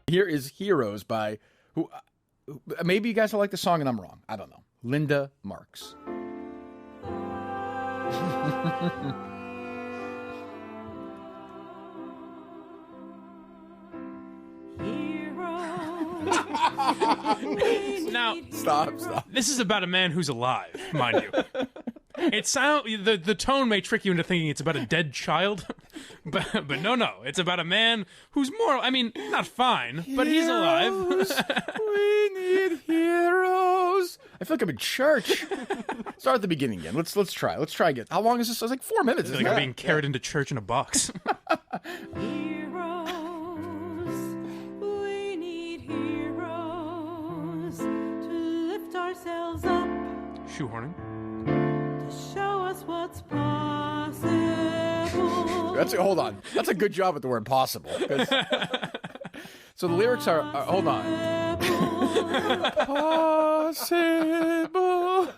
Here is Heroes by who maybe you guys will like the song and I'm wrong. I don't know. Linda Marks. Now, Stop. this is about a man who's alive, mind you. The tone may trick you into thinking it's about a dead child, but no, it's about a man who's not fine, but he's alive. We need heroes. I feel like I'm in church. Start at the beginning again. Let's try. Let's try again. How long is this? It's like 4 minutes. Like I'm being carried into church in a box. Heroes, we need heroes to lift ourselves up, Shoehorning. to show us what's possible. Hold on. That's a good job at the word possible. So the lyrics are hold on. Possible.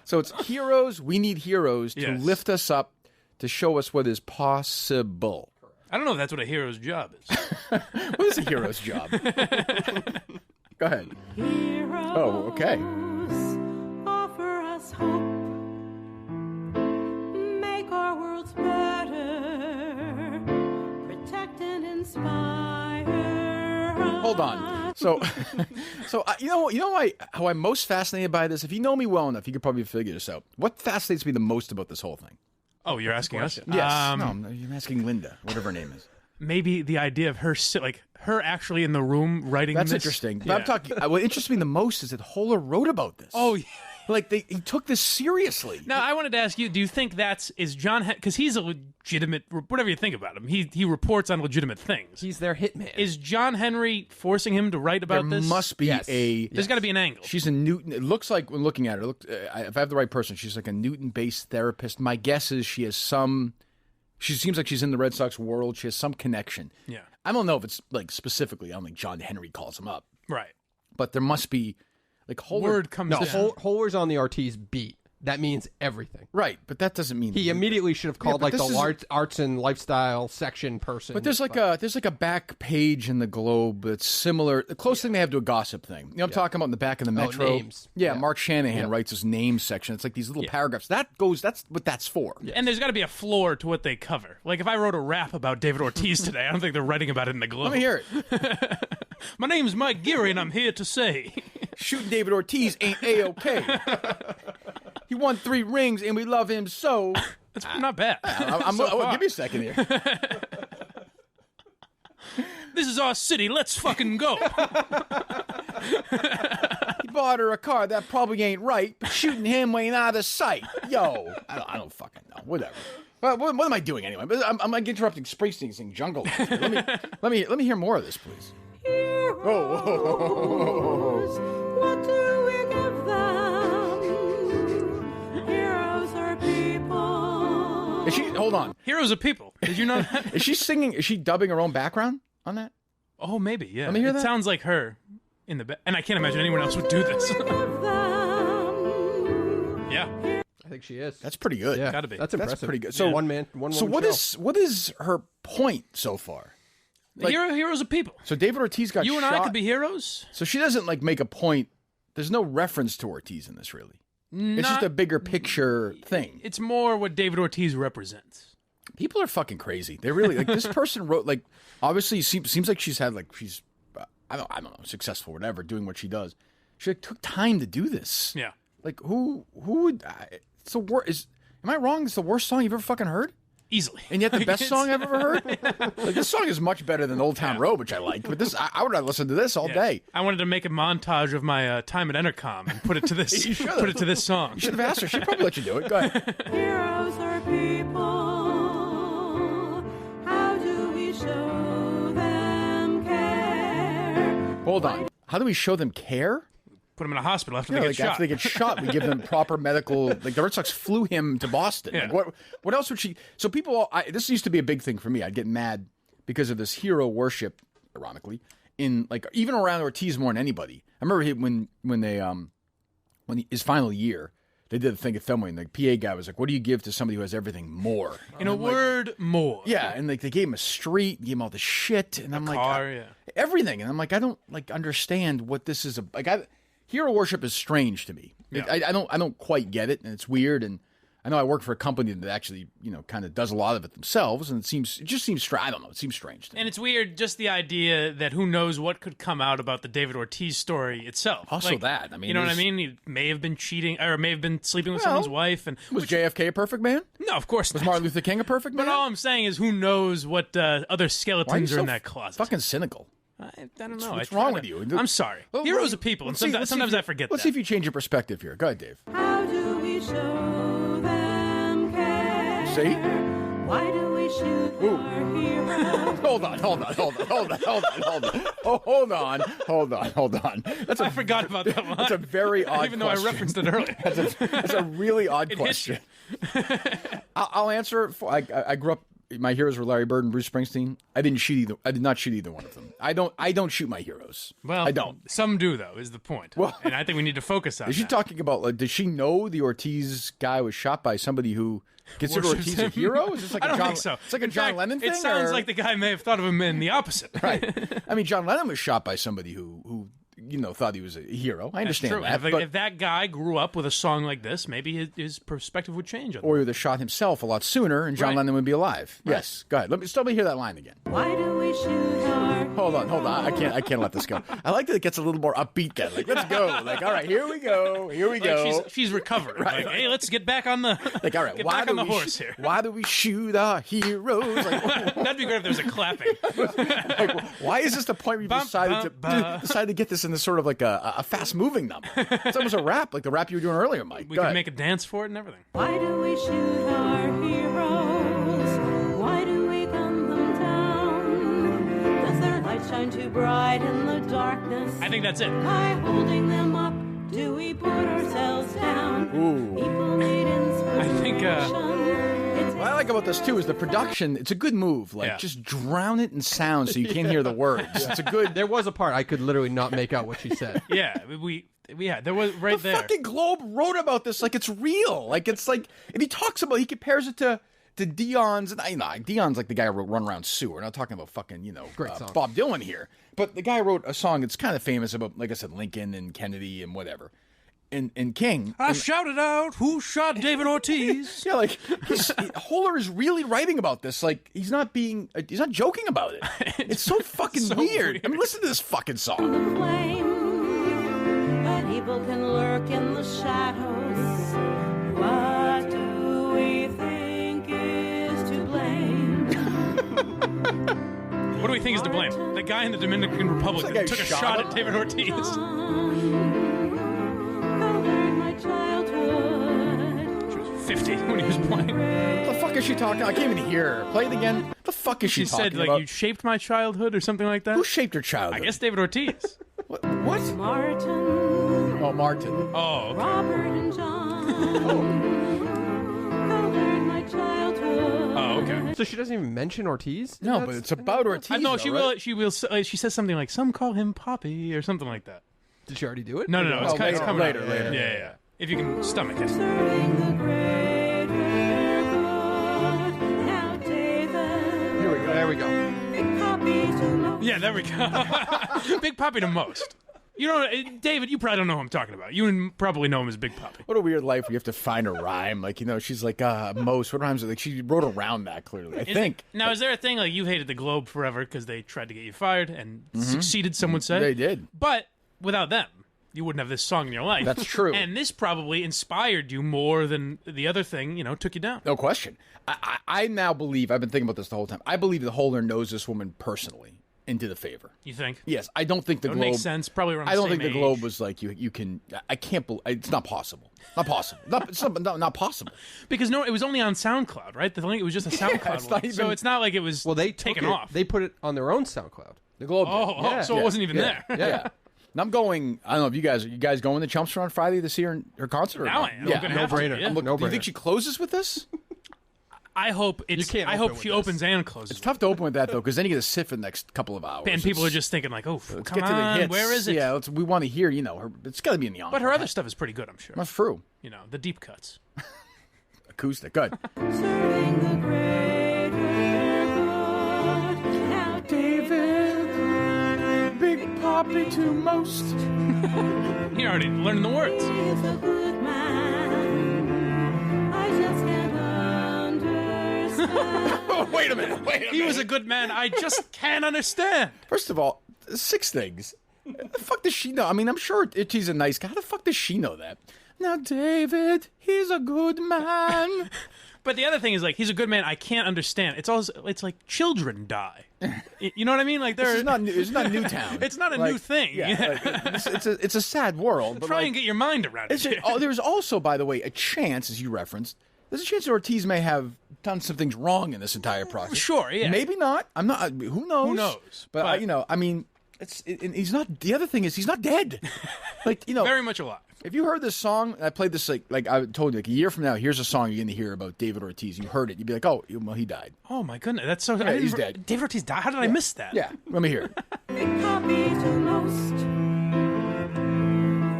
So it's heroes. We need heroes to lift us up, to show us what is possible. I don't know if that's what a hero's job is. What is a hero's job? Go ahead. Heroes, Oh, okay. offer us hope, make our worlds better, protect and inspire. Hold on. So you know how I'm most fascinated by this? If you know me well enough, you could probably figure this out. What fascinates me the most about this whole thing? Oh, you're asking us? Yes. No, you're asking Linda, whatever her name is. Maybe the idea of her her actually in the room writing That's this. interesting. But Yeah. I'm talking. What interests me the most is that Holler wrote about this. Oh, yeah. Like he took this seriously. Now, I wanted to ask you, do you think is John, because he's a legitimate, whatever you think about him, he reports on legitimate things. He's their hitman. Is John Henry forcing him to write about There this? must be There's got to be an angle. She's a Newton. It looks like, when looking at her, if I have the right person, she's like a Newton-based therapist. My guess is she has some. She seems like she's in the Red Sox world. She has some connection. Yeah. I don't know if it's like specifically. I don't think John Henry calls him up, Right. but there must be like Holler. Word comes No, down. Holler's on the Ortiz beat. That means everything. Right, but that doesn't mean He immediately should have called but like this the is- arts and lifestyle section person. But there's like a back page in the Globe that's similar. The closest thing they have to a gossip thing. You know, I'm talking about in the back of the Metro. names. Yeah, Yeah. Mark Shanahan writes his name section. It's like these little paragraphs. That's what that's for. And there's got to be a floor to what they cover. Like if I wrote a rap about David Ortiz today, I don't think they're writing about it in the Globe. Let me hear it. My name's Mike Geary, and I'm here to say. Shooting David Ortiz ain't A-okay. He won 3 rings, and we love him so. That's not bad. Give me a second here. This is our city. Let's fucking go. He bought her a car that probably ain't right, but shooting him ain't out of sight. Yo, I don't fucking know. Whatever. What am I doing anyway? I'm like interrupting Springsteen singing Jungle. Let me hear more of this, please. Heroes, what do we give them? Heroes are people. Is she? Hold on. Heroes of people. Did you know that? Is she singing? Is she dubbing her own background on that? Oh, maybe, yeah. Let me hear it that. sounds like her in the and I can't imagine anyone else would do this. Give them. Yeah. I think she is. That's pretty good. yeah, gotta be. That's impressive. That's pretty good. So one man, one So woman what show. is her point so far? Like- Heroes of people. So David Ortiz got You and shot. I could be heroes. So she doesn't like make a point. There's no reference to Ortiz in this, really. It's just a bigger picture thing. It's more what David Ortiz represents. People are fucking crazy. They really like this person wrote like obviously seems like she's had like she's I don't know successful or whatever doing what she does. She like, took time to do this. Yeah. Like who would? It's the worst. Am I wrong? It's the worst song you've ever fucking heard. Easily. And yet the best song I've ever heard? Like, this song is much better than Old Town Road, which I liked. But this, I would have listened to this all day. I wanted to make a montage of my time at Entercom and put it to this. You should've. Put it to this song. You should have asked her. She'd probably let you do it. Go ahead. Heroes are people. How do we show them care? Hold on. How do we show them care? Put him in a hospital after they Yeah, get like shot. after they get shot, we give them proper medical. Like the Red Sox flew him to Boston. Yeah. Like, what else would she? So people, this used to be a big thing for me. I'd get mad because of this hero worship. Ironically, in like even around Ortiz more than anybody. I remember when his final year, they did the thing at Fenway, and the PA guy was like, "What do you give to somebody who has everything more?" In a word, more. Yeah, and like they gave him a street, gave him all the shit, and I'm like, car, everything, and I'm like, I don't like understand what this is. Hero worship is strange to me. Yeah. I don't quite get it, and it's weird. And I know I work for a company that actually, kind of does a lot of it themselves, and it just seems I don't know, it seems strange to me. And it's weird, just the idea that who knows what could come out about the David Ortiz story itself. Also that, I mean, you know what I mean? He may have been cheating, or may have been sleeping with someone's wife. And was JFK a perfect man? No, of course not. Was Martin Luther King a perfect man? But all I'm saying is, who knows what other skeletons are in that closet? Fucking cynical. I don't know. What's wrong with you? I'm sorry. Heroes are people, and sometimes I forget that. Let's see if you change your perspective here. Go ahead, Dave. How do we show them care? See? Why do we shoot our heroes? Hold on. Oh, hold on. I forgot about that one. That's a very odd even though I referenced it earlier. That's a really odd question. I'll answer it. I grew up. My heroes were Larry Bird and Bruce Springsteen. I did not shoot either one of them. I don't shoot my heroes. Well, I don't. Some do, though, is the point. Well, and I think we need to focus on Is she that. talking about, like, does she know the Ortiz guy was shot by somebody who considered Worships Ortiz a him? hero? Is this like I a don't John, think so. It's like a In John fact, Lennon thing? It sounds or? like the guy may have thought of him in the opposite. Right. I mean, John Lennon was shot by somebody who thought he was a hero. I understand True. that. If that guy grew up with a song like this, maybe his perspective would change. Or he would have shot himself a lot sooner, and John Right. Lennon would be alive. Right. Yes. Go ahead. Let me hear that line again. Why do we shoot our Hold on. I can't let this go. I like that it gets a little more upbeat then. Like, let's go. Like, all right, here we go. Like she's recovered. Right. Like, hey, let's get back on the Like, all right, get why back do on the we horse here. Why do we shoot our heroes? Like, That'd be great if there was a clapping. why is this the point where you decided to get this in this sort of like a fast moving number? It's almost a rap, like the rap you were doing earlier, Mike. We Go can ahead. make a dance for it and everything. Why do we shoot our heroes? Why do we gun them down? Does their light shine too bright in the darkness? I think that's it. By holding them up, do we put ourselves down? Ooh. People need inspiration. I think, What I like about this too is the production. It's a good move. Like, just drown it in sound so you can't hear the words. It's a good. There was a part I could literally not make out what she said. Yeah, there was right The there. fucking Globe wrote about this like it's real. Like it's like, and he compares it to Dion's, and Dion's like the guy who wrote Run Around Sue. We're not talking about fucking, Great song. Bob Dylan here. But the guy wrote a song that's kind of famous about, like I said, Lincoln and Kennedy and whatever. And King. I shouted out, "Who shot David Ortiz?" Yeah, like Holler is really writing about this. Like he's not joking about it. It's so fucking so weird. weird. I mean, listen to this fucking song. The flame, but evil can lurk in the shadows. What do we think is to blame? What do we think is to blame? The guy in the Dominican Republic It's that like took a shot shot him. at David Ortiz. Colored my childhood. She was 50 when he was playing. What the fuck is she talking? I can't even hear her. Play it again. What the fuck is she She talking said, like, about? you shaped my childhood or something like that. Who shaped her childhood? I guess David Ortiz. What? Martin, Oh, Martin. Oh, okay. Robert, and John. Colored my childhood. Oh, okay. So she doesn't even mention Ortiz? No, That's- but it's about Ortiz. No, though, she right? will. She will. She says something like, "Some call him Poppy" or something like that. Did she already do it? No. It's, Oh, it's coming later, up. later. Yeah. If you can stomach it. Serving the greater good. Now, David. Here we go. There we go. Big Poppy to most. Yeah, there we go. Big Poppy to most. You know, David, you probably don't know who I'm talking about. You probably know him as Big Poppy. What a weird life where you have to find a rhyme. Like, she's like, most. What rhymes? Like, she wrote around that, clearly. I think. Now, is there a thing like you hated the Globe forever because they tried to get you fired and succeeded, some would say? They did. But without them, you wouldn't have this song in your life. That's true. And this probably inspired you more than the other thing, took you down. No question. I now believe, I've been thinking about this the whole time, I believe the Holder knows this woman personally into the favor. You think? Yes, I don't think the That Globe... makes sense. Probably around I don't the same think the age. Globe was like, you can... I can't believe... It's not possible. Not possible. Not possible. Because it was only on SoundCloud, right? The link, it was just a SoundCloud it's not link. So even- it's not like it was Well, they took taken it, off. They put it on their own SoundCloud. The Globe did. Oh, so it wasn't even there. Yeah. And I'm going... I don't know if you guys going to Chumpster on Friday to see her concert? Or Now not? I am. Yeah. I'm gonna have to, No-brainer. yeah. Look, No do you brainer. think she closes with this? I hope You can't I open hope with she this. opens and closes. It's tough to open with that though, because then you get to sit for the next couple of hours. And people are It's- just thinking like, oh, let's come get to the on, hits. where is it? Yeah, we want to hear. It's got to be in the encore. But her other stuff is pretty good, I'm sure. That's true. The deep cuts. Acoustic, good. Serving the greater good. Now, David, Big Poppy to most. You're already learning the words. He's a good man. I just can't understand. Oh, wait a minute. He was a good man. I just can't understand. First of all, 6 things. The fuck does she know? I mean, I'm sure she's a nice guy. How the fuck does she know that? Now, David, he's a good man. But the other thing is like, he's a good man. I can't understand. It's like children die. You know what I mean? Like It's not Newtown. It's not a new thing. Yeah, it's a sad world. But Try and get your mind around it. there's also, by the way, a chance, as you referenced, there's a chance that Ortiz may have done some things wrong in this entire process. Sure, yeah. Maybe not. I'm not. Who knows? Who knows? But I mean, he's not. The other thing is, he's not dead. Very much alive. If you heard this song, I played this like I told you, like a year from now, here's a song you're going to hear about David Ortiz. You heard it, you'd be like, oh, well, he died. Oh my goodness, that's so. Yeah, he's dead. David Ortiz died. How did I miss that? Yeah, let me hear it. Big Poppy to most.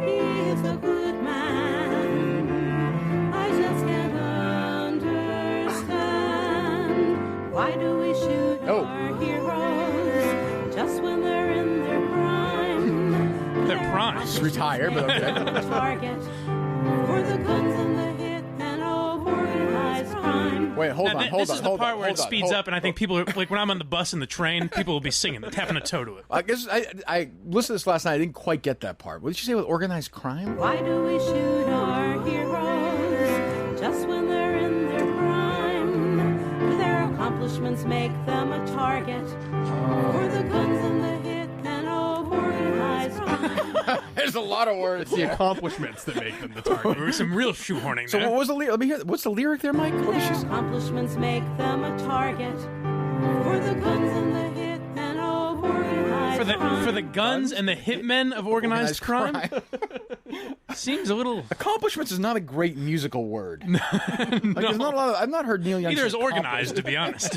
He's a good man. I just can't understand. Why do we shoot our heroes just when they're in their prime? They're prime. Retire, but okay. Target for the guns and the hit and of organized crime. Wait, hold Now, on, hold this on, is the hold part on, where it hold on, speeds hold- up, and I think people are like when I'm on the bus and the train, people will be singing, they're tapping a toe to it. I guess I listened to this last night. I didn't quite get that part. What did you say with organized crime? Why do we shoot our heroes just when they're in their prime? Their accomplishments make them a target for the guns and the hit and of organized crime. There's a lot of words. It's the accomplishments that make them the target. There was some real shoehorning So there. what was the lyric? Let me hear. What's the lyric there, Mike? What was she Their saying? accomplishments make them a target for the guns and the hit and of organized crime. For the guns and the hitmen of organized crime? Seems a little. Accomplishments is not a great musical word. There's not a lot of, I've not heard Neil Young. Neither say is organized, to be honst.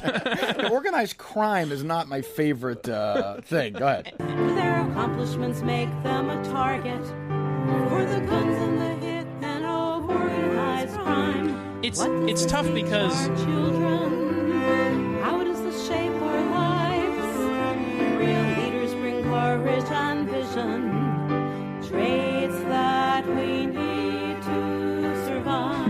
Organized crime is not my favorite thing. Go ahead. Their accomplishments make them a target for the guns and the hit and of organized crime. It's What does it tough teach because our children? How does this shape our lives? Real leaders bring courage and vision, traits that we need to survive.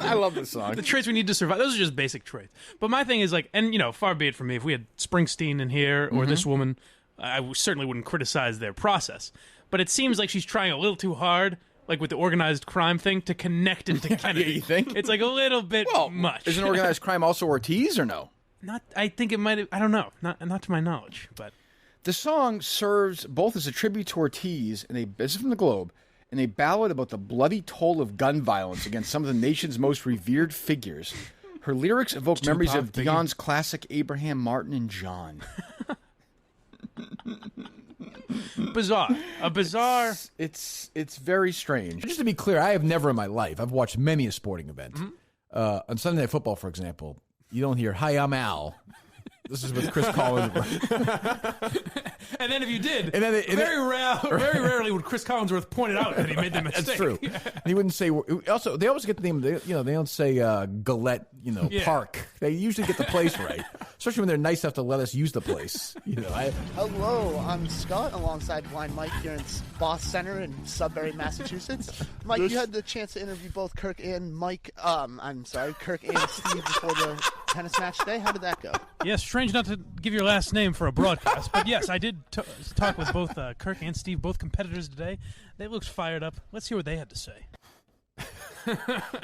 I love this song. the traits we need to survive, those are just basic traits. But my thing is like, and far be it from me, if we had Springsteen in here or this woman, I certainly wouldn't criticize their process. But it seems like she's trying a little too hard, like with the organized crime thing, to connect it to Kennedy. You think? It's like a little bit much. Isn't organized crime also Ortiz or no? Not, I think it might have. I don't know. Not to my knowledge, but The song serves both as a tribute to Ortiz and this is from the Globe, and a ballad about the bloody toll of gun violence against some of the nation's most revered figures. Her lyrics evoke memories of Biggie. Dion's classic Abraham, Martin, and John. bizarre. A bizarre. It's very strange. Just to be clear, I have never in my life. I've watched many a sporting event. On Sunday Night Football, for example, you don't hear "Hi, I'm Al." This is with Chris Collins. And then if you did, And then very rarely would Chris Collinsworth point it out that he made the mistake. That's true. And he wouldn't say. Also, they always get the name. They don't say Gillette. Yeah. Park. They usually get the place right, especially when they're nice enough to let us use the place. Hello, I'm Scott alongside Blind Mike here in Boss Center in Sudbury, Massachusetts. Mike, you had the chance to interview both Kirk and Kirk and Steve before the tennis match today. How did that go? Yes, strange not to give your last name for a broadcast, but yes, I did talk with both Kirk and Steve, both competitors today. They looked fired up. Let's hear what they had to say.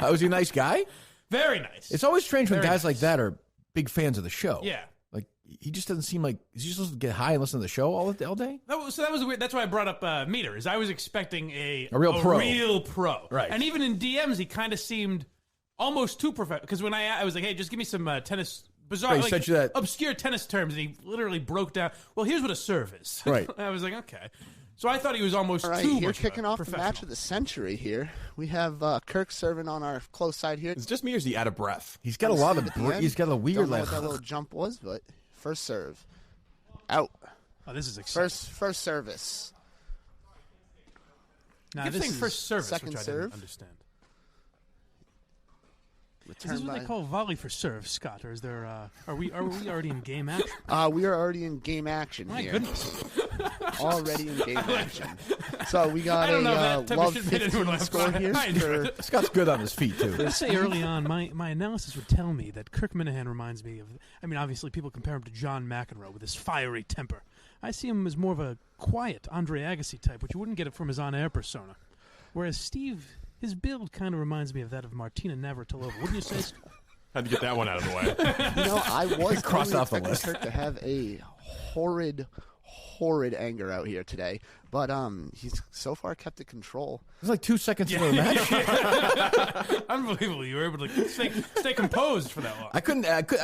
Was he a nice guy? Very nice. It's always strange when Very guys like nice. that are big fans of the show. Yeah. Like he just doesn't seem like is he supposed to get high and listen to the show all day? So that was weird. That's why I brought up Meter. Is I was expecting a real pro. real pro. Right. And even in DMs, he kind of seemed almost too professional. Because when I was like, "Hey, just give me some tennis." Bizarre, Right, he like, sent you that- obscure tennis terms, and he literally broke down. Well, here's what a serve is. Right. I was like, okay. So I thought he was almost All right, too here much kicking of a off the match professional. of the century here. We have Kirk serving on our close side here. Is it just me or is he out of breath? He's got a lot of. At the end. He's got a weird Don't know like. what that little jump was, but first serve. Out. Oh, this is exciting. First service. Now, Good this thing is first service, second which I serve. didn't Understand. Is Return this what by... they call volley for serve, Scott? Or is there? Are we already in game action? We are already in game action My here. goodness. Already in game action. So we got I don't know if a that type of love shit made anyone 15 laugh. score here. I enjoyed For, Scott's good on his feet too. Let's say early on, my analysis would tell me that Kirk Minahan reminds me of. I mean, obviously, people compare him to John McEnroe with his fiery temper. I see him as more of a quiet Andre Agassi type, which you wouldn't get it from his on-air persona. Whereas Steve, his build kind of reminds me of that of Martina Navratilova. Wouldn't you say? Had to get that one out of the way. I was Crossed totally off the expecting list. Kirk to have a horrid anger out here today, but he's so far kept it control. It's like 2 seconds into the match. Unbelievable! You were able to stay composed for that long. I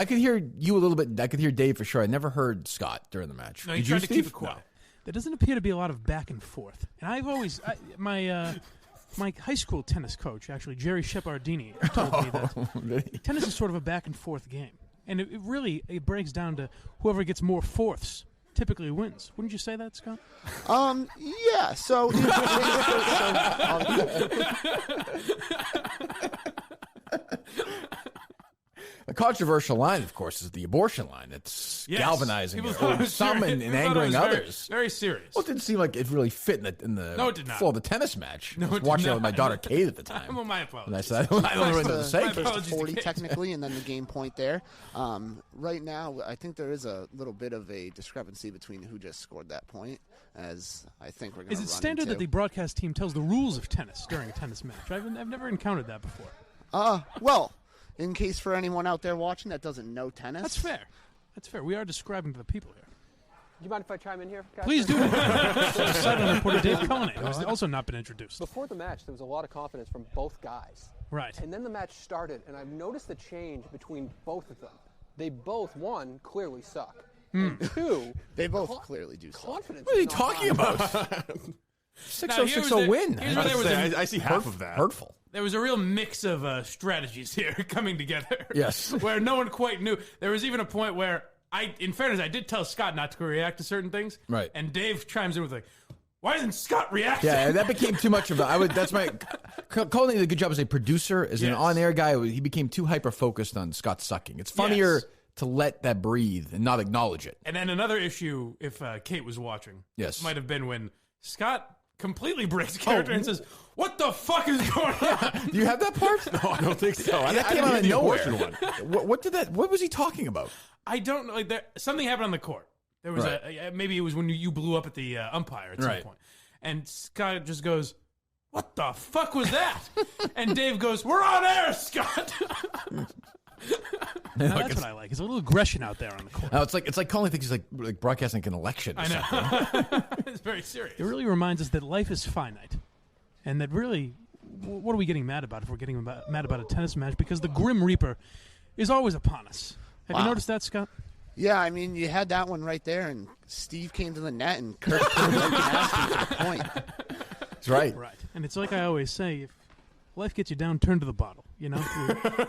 could hear you a little bit. I could hear Dave for sure. I never heard Scott during the match. No, he Did tried you, to Steve? keep it quiet. There doesn't appear to be a lot of back and forth. And I've always my high school tennis coach, actually Jerry Shepardini, told me that tennis is sort of a back and forth game, and it really breaks down to whoever gets more fourths typically wins. Wouldn't you say that, Scott? Yeah. So. The controversial line, of course, is the abortion line. It's Yes. galvanizing People thought it was some serious. and People thought it angering was very- others. Very serious. Well, it didn't seem like it really fit in the No, it did not. flow of the tennis match. No, I was it did watching it not. with my daughter Kate at the time. Well, my And I apologies. said, I don't really know what to say. My First apologies to to 40 Kate. technically, and then the game point there. Right now, I think there is a little bit of a discrepancy between who just scored that point, as I think we're going to Is it standard that the broadcast team tells the rules of tennis during a tennis match? I've never encountered that before. Well, in case for anyone out there watching that doesn't know tennis. That's fair. That's fair. We are describing to the people here. Do you mind if I chime in here, guys? Please do. Sideline reporter Dave Cullinane, who has also not been introduced. Before the match, there was a lot of confidence from both guys. Right. And then the match started, and I've noticed the change between both of them. They both, one, clearly suck. And two, They both clearly do suck. confidence. What are you is not talking high. about? Now, 6-0-6-0 win. Here's where there was a, I see half of that. Hurtful. there was a real mix of strategies here coming together. Yes. Where no one quite knew. There was even a point where in fairness, I did tell Scott not to react to certain things. Right. And Dave chimes in with like, why isn't Scott reacting? Yeah, that became too much of a. That's my. Colin did a good job as a producer, as an Yes. on-air guy. He became too hyper-focused on Scott sucking. It's funnier Yes. to let that breathe and not acknowledge it. And then another issue, if Kate was watching, Yes. might have been when Scott completely breaks character and says, "What the fuck is going on?" Do you have that part? No, I don't think so. That I came didn't out hear of the nowhere. abortion one. What did that? What was he talking about? I don't know. Like something happened on the court. There was Right. maybe it was when you blew up at the umpire at some Right. point, and Scott just goes, "What the fuck was that?" And Dave goes, "We're on air, Scott." Now, that's what I like. There's a little aggression out there on the court. No, it's like Colin thinks he's like broadcasting an election. Or I something. know. It's very serious. Oh, It really reminds us that life is finite, and that really, what are we getting mad about if we're getting mad about a tennis match? Because the Grim Reaper is always upon us. Have you Wow. noticed that, Scott? Yeah, I mean, you had that one right there, and Steve came to the net, and Kirk came and asked him for the point. That's right. Right. And it's like I always say, if life gets you down, turn to the bottle. You know,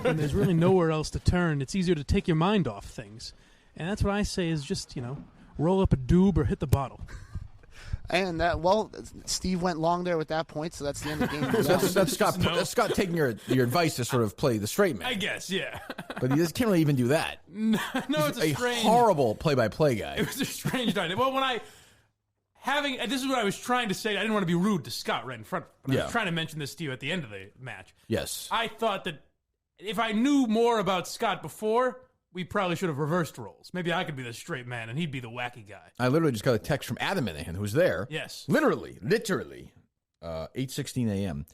when there's really nowhere else to turn, it's easier to take your mind off things. And that's what I say is just, roll up a doob or hit the bottle. And Steve went long there with that point, so that's the end of game one. That's Scott. No. That's Scott taking your advice to sort of play the straight man. I guess, yeah. But he just can't really even do that. No, it's a A strange. horrible play-by-play guy. It was a strange night. Well, and this is what I was trying to say. I didn't want to be rude to Scott right in front of him. But I Yeah. was trying to mention this to you at the end of the match. Yes. I thought that if I knew more about Scott before, we probably should have reversed roles. Maybe I could be the straight man and he'd be the wacky guy. I literally just got a text from Adam Minahan, who's there. Yes. Literally, 8:16 a.m.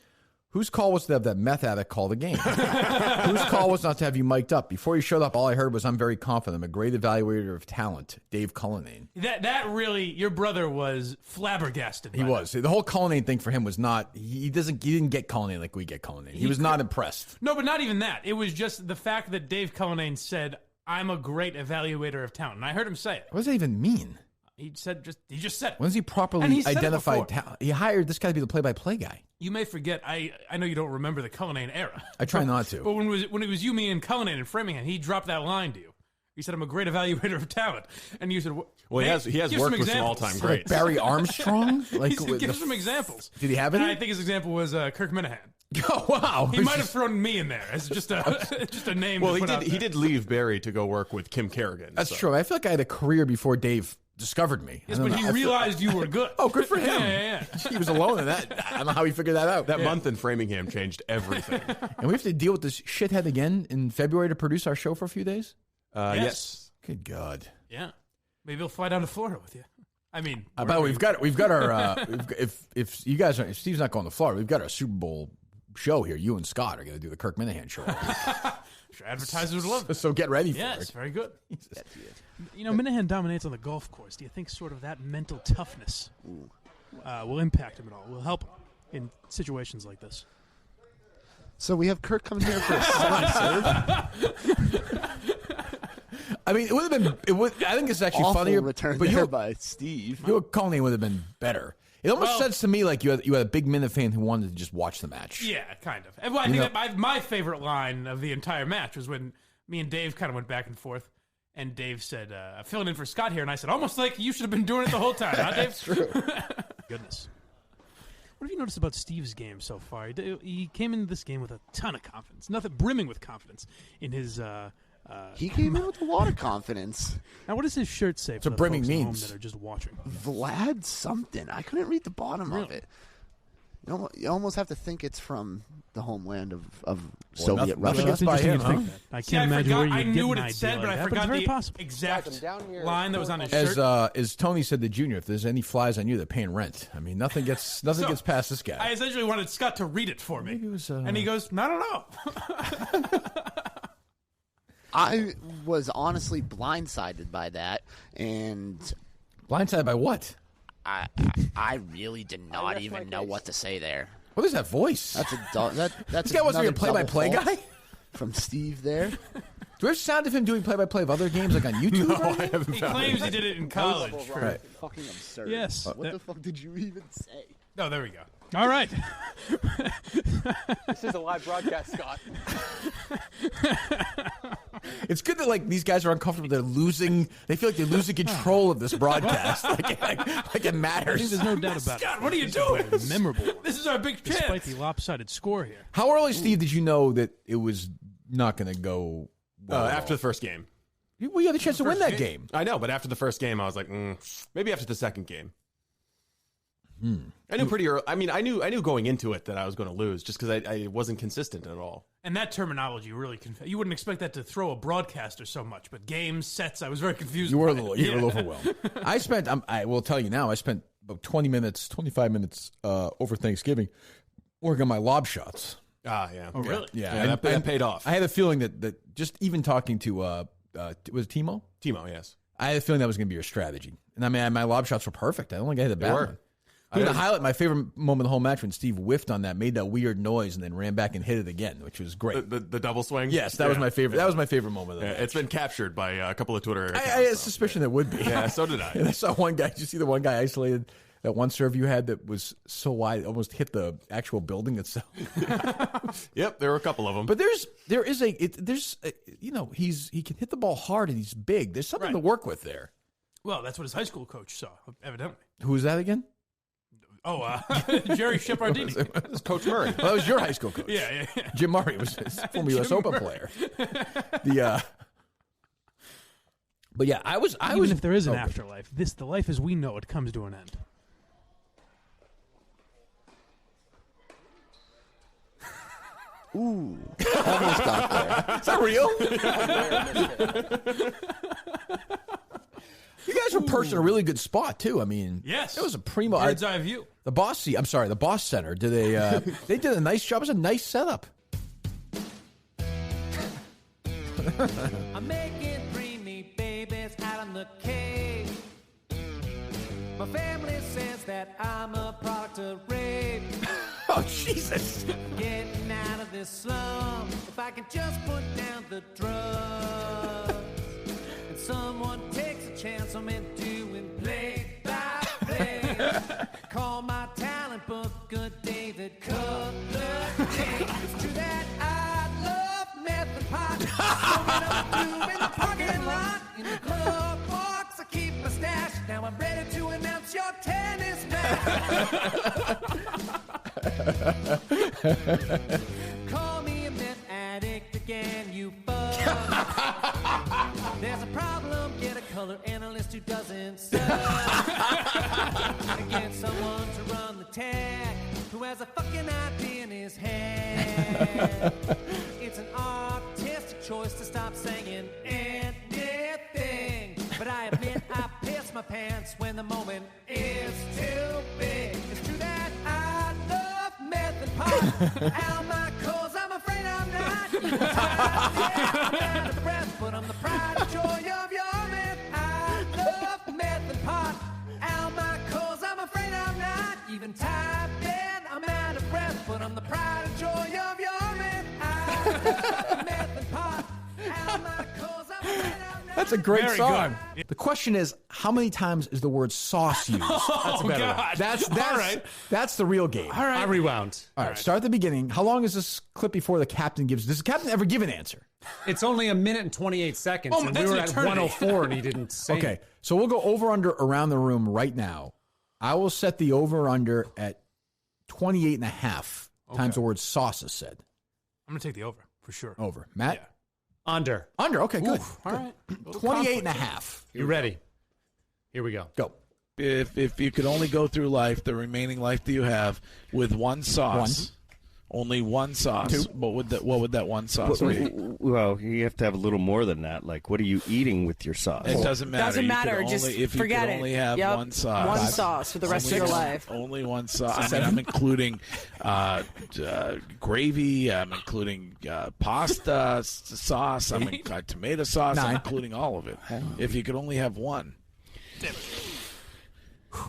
Whose call was to have that meth addict call the game? Whose call was not to have you mic'd up? Before you showed up, all I heard was, I'm very confident. I'm a great evaluator of talent. Dave Cullinane. That really, your brother was flabbergasted. He by was. The whole Cullinane thing for him was not, he didn't get Cullinane like we get Cullinane. He was not impressed. No, but not even that. It was just the fact that Dave Cullinane said, I'm a great evaluator of talent. And I heard him say it. What does that even mean? He just said it. When's he And properly he said it identified? before. He hired this guy to be the play-by-play guy. You may forget. I know you don't remember the Cullinane era. I try not to. But when it was you, me, and Cullinane in Framingham, he dropped that line to you. He said, "I'm a great evaluator of talent," and you said, Well, he has give worked some with some examples. all-time Like greats. Barry Armstrong? Like He said, give the- some examples. Did he have And any? I think his example was Kirk Minahan. Oh wow! He might have thrown me in there as just a name. Well, to he put out did. He there. did leave Barry to go work with Kim Kerrigan. That's so. true. I feel like I had a career before Dave discovered me. Yes, I don't but know. he I feel- realized you were good. Oh, good for him. Yeah. He was alone in that. I don't know how he figured that out. That month in Framingham changed everything. And we have to deal with this shithead again in February to produce our show for a few days. Yes. Good God. Yeah. Maybe he'll fly down to Florida with you. I mean, By the way, we've got our if you guys if Steve's not going to Florida, we've got our Super Bowl show here. You and Scott are going to do the Kirk Minahan show. sure, advertisers would love this. So get ready for Yes, it. very good. You know, Minahan dominates on the golf course. Do you think sort of that mental toughness will impact him at all? Will help him in situations like this? So we have Kirk coming here for a serve. I mean, it would have been. I think it's actually Awful funnier. return but there you, by Steve. your Colney would have been better. It almost says to me like you had a big Mina fan who wanted to just watch the match. Yeah, kind of. And well, I think that my favorite line of the entire match was when me and Dave kind of went back and forth, and Dave said, "I'm filling in for Scott here," and I said, "Almost like you should have been doing it the whole time, huh, Dave?" That's true. Goodness. What have you noticed about Steve's game so far? He came into this game with a ton of confidence, nothing brimming with confidence in his. He came in with a lot of confidence. Now, what does his shirt say? For what the brimming folks at home means. that are just watching. Vlad something. I couldn't read the bottom of it. You almost have to think it's from the homeland of Soviet nothing Russia. gets by him, huh? I See, I Oh, can't imagine where you I get knew an what it idea said, like but I that, forgot it's very the possible. exact line that was on his shirt. As Tony said to Junior, if there's any flies on you, they're paying rent. I mean, nothing gets past this guy. I essentially wanted Scott to read it for me. Maybe it was, and he goes, I don't know. I was honestly blindsided by that, and blindsided by what? I really did not even know what to say there. What is that voice? That's that's this guy wasn't another even a play-by-play double guy fault from Steve there. Do we have sound of him doing play-by-play of other games like on YouTube? No, I haven't He found claims it. he did it in college. Right. Fucking absurd. Yes. What the fuck did you even say? Oh, there we go. All right. This is a live broadcast, Scott. It's good that like these guys are uncomfortable. They're losing. They feel like they're losing control of this broadcast. like it matters. I think there's no doubt about Scott, it. what are you This doing? is very memorable. This is our big chance. Despite the lopsided score here. How early, Steve, did you know that it was not going to go well at After all? the first game. We had a chance to win that game. I know, but after the first game, I was like, maybe after the second game. I knew pretty early. I mean, I knew going into it that I was going to lose just because I wasn't consistent at all. And that terminology really you wouldn't expect that to throw a broadcaster so much, but games, sets, I was very confused. You were a by little, it. you were overwhelmed. I will tell you now, I spent about 25 minutes over Thanksgiving working on my lob shots. Ah, yeah. Oh, really? Yeah, that paid off. I had a feeling that just even talking to, was it Timo? Timo, yes. I had a feeling that was going to be your strategy. And I mean, my lob shots were perfect. I don't think I hit a bad were. one. The highlight, my favorite moment of the whole match when Steve whiffed on that, made that weird noise, and then ran back and hit it again, which was great. The double swing? Yes, that was my favorite. That was my favorite moment of the match. It's been captured by a couple of Twitter accounts. I had a suspicion it would be. Yeah, so did I. And I saw one guy. Did you see the one guy isolated? That one serve you had that was so wide, it almost hit the actual building itself. Yep, there were a couple of them. But he can hit the ball hard and he's big. There's something to work with there. Well, that's what his high school coach saw, evidently. Who was that again? Oh, Jerry Shepardini. It was Coach Murray. Well, that was your high school coach. Yeah. Jim Murray was his former U.S. Open player. But yeah, I was. Even if there is an afterlife, the life as we know it comes to an end. Ooh, almost got there. Is that real? You guys were perched in a really good spot too. I mean, Yes. it was a primo. Bird's eye view. The Boss Center. Did they did a nice job. It was a nice setup. I'm making dreamy babies out in the cave. My family says that I'm a product of rape. Oh Jesus! Getting out of this slum, if I can just put down the drugs. And someone takes a chance on me doing play. Call my talent book, good David Cutler. It's true that I love meth and pot. So what I'm doing in the parking lot, in the glove box, I keep my stash. Now I'm ready to announce your tennis match. Call me a meth addict again, you fuck. There's a problem, get a color analyst who doesn't suck. Get someone to run the tech who has a fucking idea in his head. It's an artistic choice to stop saying anything. But I admit I piss my pants when the moment is too big. It's true that I love meth and pot. Al my cause, I'm afraid I'm not. I'm out of breath, but I'm the pride and joy of your meth. I love meth and pot. Al my cause, I'm afraid I'm not. Even typed in, I'm out of breath, but I'm the pride and joy of your meth. I love meth and pot. Al my cause, I'm afraid I'm not. That's a great Very song. good. The question is, how many times is the word sauce used? Oh, God. That's All right. That's the real game. All right. I rewound. All right, start at the beginning. How long is this clip before the captain gives? Does the captain ever give an answer? It's only a minute and 28 seconds, Oh, and that's we were an at eternity. 104, and he didn't say. Okay, so we'll go over under around the room right now. I will set the over under at 28 and a half times the word sauce is said. I'm going to take the over for sure. Over. Matt? Yeah. Under. Under. Okay, good. All right. 28 and a half. You ready? Here we go. Go. If you could only go through life, the remaining life that you have, with one sauce, only one sauce, what would that one sauce be? Well, you have to have a little more than that. Like, what are you eating with your sauce? It doesn't matter. Doesn't You matter. could Just only, if forget you could it. only have Yep. one sauce. One sauce for the rest of your life. Only one sauce. I mean, I'm including gravy. I'm including pasta sauce. I'm tomato sauce. 9. I'm including all of it. If you could only have one.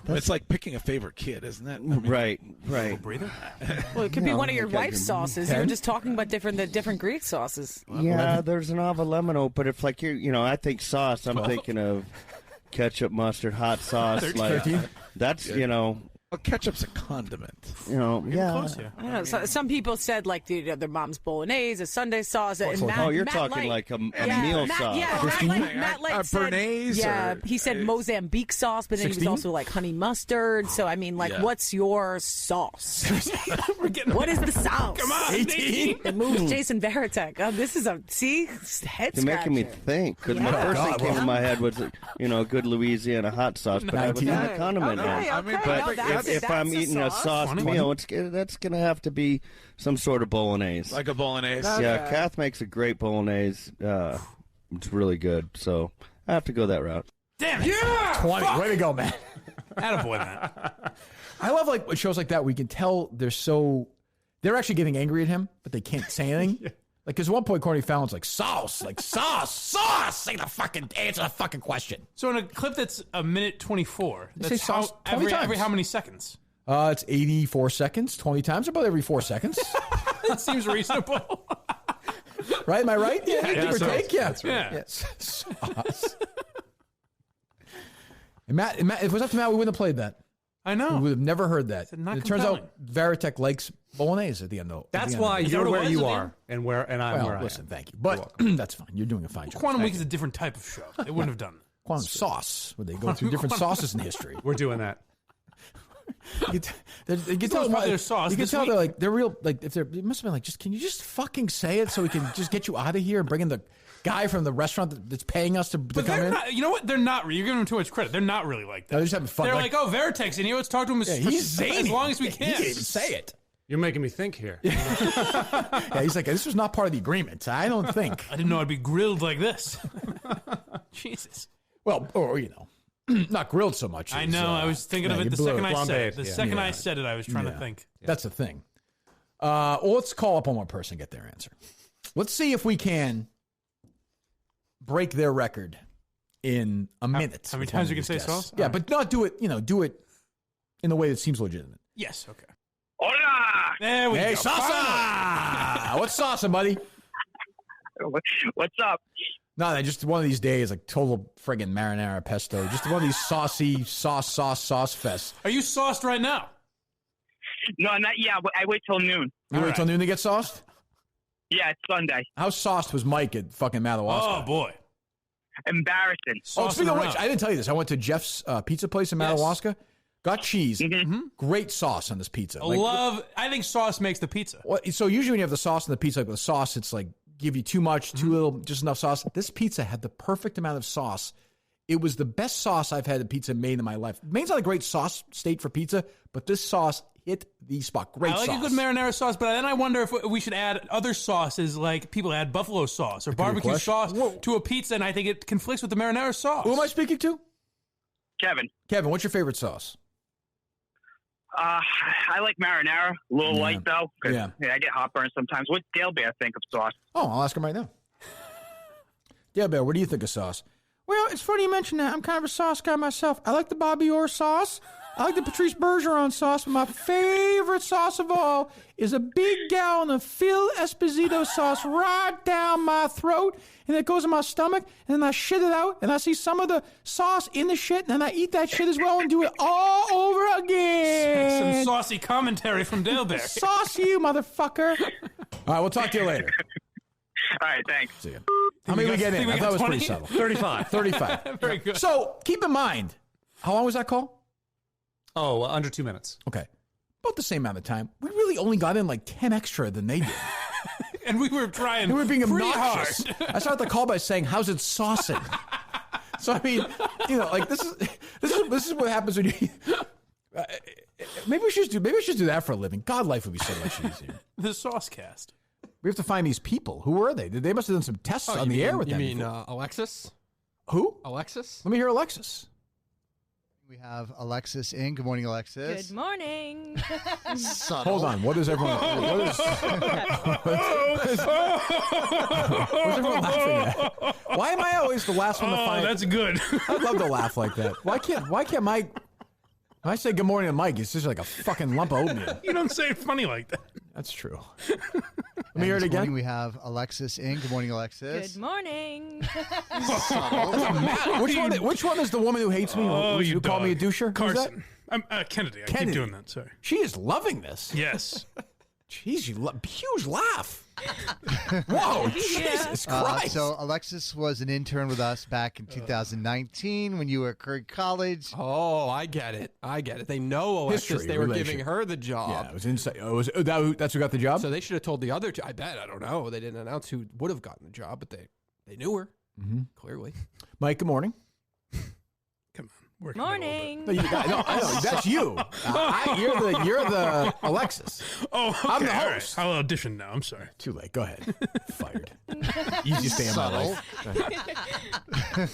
It's like picking a favorite kid, isn't it? I mean, Right. Breather? Well, it could be one of your okay, wife's sauces. You were just talking about the different Greek sauces. Yeah, there's an lemon, but if like I think sauce, I'm thinking of ketchup, mustard, hot sauce. 13? That's Well, ketchup's a condiment. yeah. Close, yeah. I don't know. Some people said like their mom's bolognese, a Sunday sauce. And Matt, Oh, you're Matt talking like a meal Matt, sauce. Yeah, Matt said, Béarnaise yeah, or- he said Mozambique sauce, but then he 16? was also like honey mustard. So I mean, like, Yeah. what's your sauce? We're getting What is the sauce? Come on, 18. It moves Jason Veritek. Oh, this is head You're making me scratcher. think. Because my Yeah. first thing God, came to my head was, good Louisiana hot sauce, but I was in the condiment Okay, one. okay. But No, that's if a I'm eating a sauce Funny. meal, that's going to have to be some sort of bolognese. Like a bolognese. Yeah, Kath makes a great bolognase. It's really good, so I have to go that route. Damn it. 20. Way to go, man. Attaboy, Matt. I love like shows like that. We can tell they're actually getting angry at him, but they can't say anything. Like, because at one point, Corny Fallon's like, sauce. Say the fucking, answer the fucking question. So in a clip that's a minute 24, say that's sauce 20 every times. how many seconds? It's 84 seconds, 20 times, about every 4 seconds. That seems reasonable. Right? Am I right? Yeah, give or so. take. Yeah. Yeah. Yes. Sauce. And Matt, if it was up to Matt, we wouldn't have played that. I We know. would have never heard that. not It turns compelling. out Veritek likes bolognese at the end, though. That's why that you're what it where was you at the are, and I'm Well, where I listen, am. thank you. But that's fine. You're doing a fine job. Quantum Thank Week is a different type of show. They wouldn't have done that. Quantum sauce, where they go through different sauces in history. We're doing that. You can tell about their sauce You can this tell week. they're like they're real. Like if they're, it must have been like, can you just fucking say it so we can just get you out of here and bring in the guy from the restaurant that's paying us to But come they're in? not, you know what? They're not. You're giving them too much credit. They're not really like that. They're just having fun. They're Like, like, oh, Veritek's in here. Let's talk to him as, he's zany. as long as we Yeah, can. He can't even say it. You're making me think here. Yeah, he's like, this was not part of the agreement. I don't think. I didn't know I'd be grilled like this. Jesus. Well, or not grilled so much. I as, know. I was thinking yeah, of it you the blew second I said it. Flambéed, The yeah. second Yeah. I said it, I was trying to Yeah. think. That's the thing. Well, let's call up on one person and get their answer. Let's see if we can break their record in a minute. how many with one times of you can these say guests. sauce? Yeah, but not do it. Do it in a way that seems legitimate. Yes. Okay. Hola! There we Hey, go. salsa! What's salsa, buddy? What's up? No, just one of these days, like total friggin' marinara pesto. Just one of these saucy sauce fests. Are you sauced right now? No, not yeah. I wait till noon. You wait till noon to get sauced? Yeah, it's Sunday. How sauced was Mike at fucking Madawaska? Oh, boy. Embarrassing. Speaking of which, I didn't tell you this. I went to Jeff's pizza place in Madawaska. Got cheese. Great sauce on this pizza. I think sauce makes the pizza. Well, so usually when you have the sauce on the pizza, like with the sauce, it's like give you too much, too little, just enough sauce. This pizza had the perfect amount of sauce. It was the best sauce I've had a pizza made in my life. Maine's not a great sauce state for pizza, but this sauce hit the spot. Great sauce. I like a good marinara sauce, but then I wonder if we should add other sauces, like people add buffalo sauce or barbecue sauce to a pizza, and I think it conflicts with the marinara sauce. Who am I speaking to? Kevin, what's your favorite sauce? I like marinara. A little light, though. Yeah. I get heartburn sometimes. What Dale Bear think of sauce? Oh, I'll ask him right now. Dale Bear, what do you think of sauce? Well, it's funny you mention that. I'm kind of a sauce guy myself. I like the Bobby Orr sauce. I like the Patrice Bergeron sauce, but my favorite sauce of all is a big gallon of Phil Esposito sauce right down my throat, and it goes in my stomach, and then I shit it out, and I see some of the sauce in the shit, and then I eat that shit as well and do it all over again. Some saucy commentary from Dale Bear. Sauce you, motherfucker. All right, we'll talk to you later. All right, thanks. See ya. How many we get in? I thought it was pretty subtle. 35. Very good. So keep in mind, how long was that call? Oh, under 2 minutes. Okay. About the same amount of time. We really only got in like 10 extra than they did. And we were trying. We were being pretty obnoxious. hard. I started the call by saying, "How's it saucing?" So I mean, like this is what happens when you. Maybe we should do that for a living. God, life would be so much easier. The sauce cast. We have to find these people. Who were they? They must have done some tests on the air with them. You mean Alexis? Who? Alexis? Let me hear Alexis. We have Alexis in. Good morning, Alexis. Good morning. Hold on. What is everyone? What's everyone laughing at? Why am I always the last one to find? Oh, that's good. I love to laugh like that. Why can't Mike? When I say good morning to Mike, it's just like a fucking lump of oatmeal. You don't say it funny like that. That's true. Let me hear it again. We have Alexis in. Good morning, Alexis. Good morning. Which one is the woman who hates me? Who called me a doucher? Carson. I'm Kennedy. I keep doing that. Sorry. She is loving this. Yes. Jeez, huge laugh. Whoa, Jesus Christ. So Alexis was an intern with us back in 2019 when you were at Curry College. Oh, I get it. They know Alexis. They were giving her the job. Yeah, it was insane. That's who got the job? So they should have told the other two. I bet. I don't know. They didn't announce who would have gotten the job, but they knew her. Clearly. Mike, good morning. Morning. No, I know. That's you. You're the Alexis. Oh, okay. I'm the host. Right. I'll audition now. I'm sorry. Too late. Go ahead. Fired. Easiest day of my life.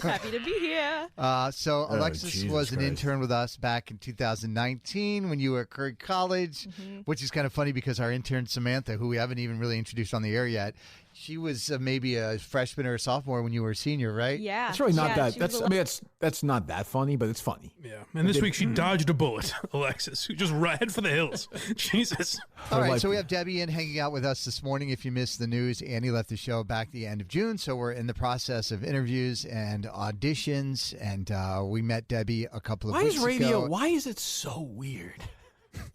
Happy to be here. So Alexis was an intern with us back in 2019 when you were at Curry College, which is kind of funny because our intern Samantha, who we haven't even really introduced on the air yet, she was maybe a freshman or a sophomore when you were a senior, right? Yeah. That's really not that. That's not that funny, but it's funny. Yeah. And this week she dodged a bullet, Alexis, who just ran for the hills. Jesus. All right. So we have Debbie in hanging out with us this morning. If you missed the news, Andy left the show back at the end of June. So we're in the process of interviews and auditions. And we met Debbie a couple of weeks ago. Why is it so weird?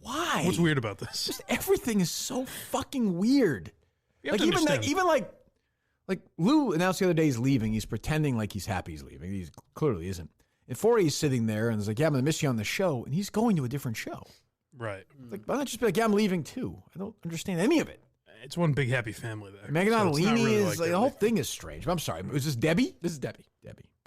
Why? What's weird about this? Just everything is so fucking weird. Like even like Lou announced the other day he's leaving. He's pretending like he's happy he's leaving. He clearly isn't. And Forey's sitting there and is like, "Yeah, I'm gonna miss you on the show," and he's going to a different show. Right. Like, why not just be like, "Yeah, I'm leaving too"? I don't understand any of it. It's one big happy family there. Megan so Ottolini is like, the whole thing is strange. But I'm sorry. Is this Debbie? This is Debbie.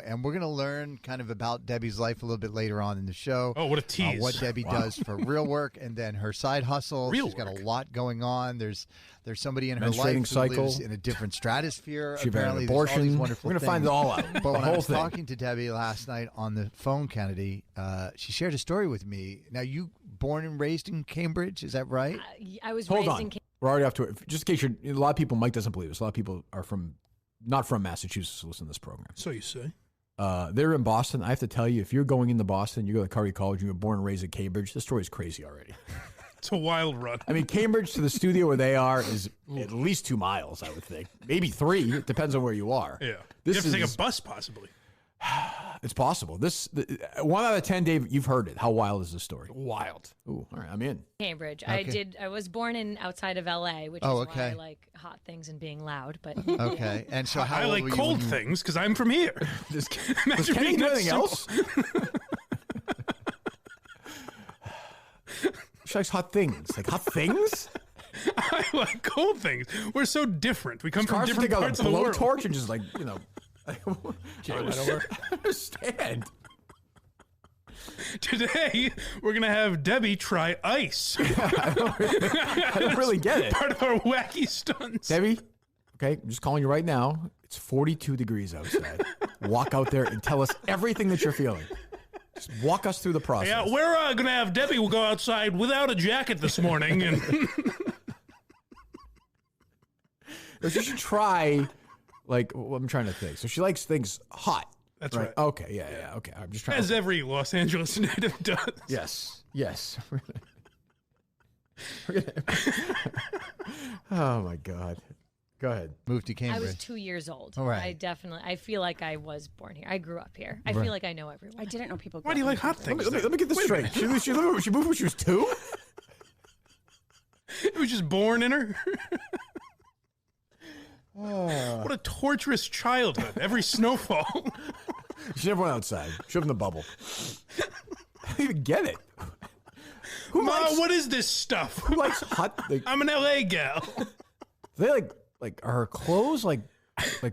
And we're going to learn kind of about Debbie's life a little bit later on in the show. Oh, what a tease. What Debbie does for real work and then her side hustle. She's got a lot going on. There's somebody in her life who lives in a different stratosphere. She had an Apparently, abortion. There's all these We're wonderful going to find it all out. But when I was talking to Debbie last night on the phone, Kennedy, she shared a story with me. Now, you born and raised in Cambridge, is that right? I was Hold raised on. in Cambridge. We're already off to it. Just in case a lot of people, Mike doesn't believe this. A lot of people are not from Massachusetts to listen to this program. So you say. They're in Boston. I have to tell you, if you're going into Boston, you go to Curry College, you were born and raised in Cambridge, this story is crazy already. It's a wild run. I mean, Cambridge to the studio where they are is at least 2 miles, I would think. Maybe 3. It depends on where you are. Yeah. This you have to take is- a bus, possibly. It's possible. 1 out of 10, Dave, you've heard it. How wild is this story? Wild. Ooh, all right, I'm in. Cambridge. Okay. I was born in outside of LA, which Oh, is why okay. I like hot things and being loud. But Okay. And so how I old like were you cold when you- things because I'm from here. Does Imagine Kenny being do that anything simple. else? She likes hot things. Like hot things? I like cold things. We're so different. We come from Cars different take out parts a of the world. blowtorch and just like, you know. I over. understand. Today, we're going to have Debbie try ice. I don't really get it. Part of our wacky stunts. Debbie, okay, I'm just calling you right now. It's 42 degrees outside. Walk out there and tell us everything that you're feeling. Just walk us through the process. Yeah, we're going to have Debbie will go outside without a jacket this morning. And You should try, like, well, I'm trying to think. So she likes things hot. That's right. Okay, yeah, okay. I'm just trying as to... every Los Angeles native does. Yes. We're gonna... Oh, my God. Go ahead. Moved to I Cambridge. was 2 years old. All right. I feel like I was born here. I grew up here. I Right. feel like I know everyone. I didn't know people. Why do you like hot things? Let me get this straight. She moved when she was 2? It was just born in her. Oh. What a torturous childhood. Every snowfall. She never went outside. She lived in the bubble. I don't even get it. Ma, what is this stuff? Who likes hot? Like, I'm an LA gal. they like are her clothes like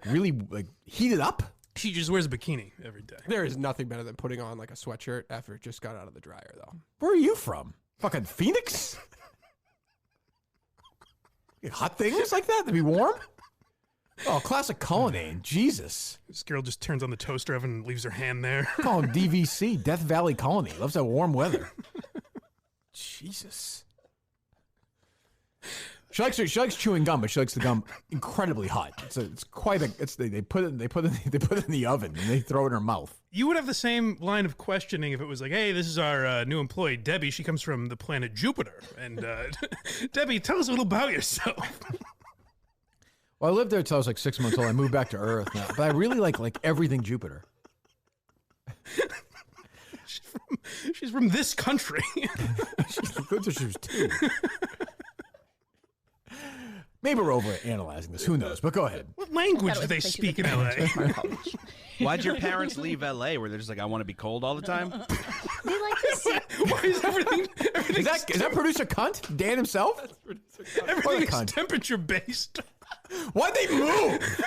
really like heated up? She just wears a bikini every day. There is nothing better than putting on like a sweatshirt after it just got out of the dryer, though. Where are you from? Fucking Phoenix? Hot things like that to be warm? Oh, classic Cullinane. Jesus. This girl just turns on the toaster oven and leaves her hand there. Call him DVC, Death Valley Colony. Loves that warm weather. Jesus. She likes chewing gum, but she likes the gum incredibly hot. It's quite a. They put it in the oven and they throw it in her mouth. You would have the same line of questioning if it was like, hey, this is our new employee, Debbie. She comes from the planet Jupiter. And Debbie, tell us a little about yourself. Well, I lived there until I was like 6 months old. I moved back to Earth now, but I really like everything Jupiter. She's from this country. She lived until she was 2. Maybe we're over analyzing this. Who knows? But go ahead. What language do they speak in LA? Why'd your parents leave LA? Where they're just like, I want to be cold all the time? They like to see. Why is everything Is that producer cunt? Dan himself? everything cunt. is temperature based? Why'd they move?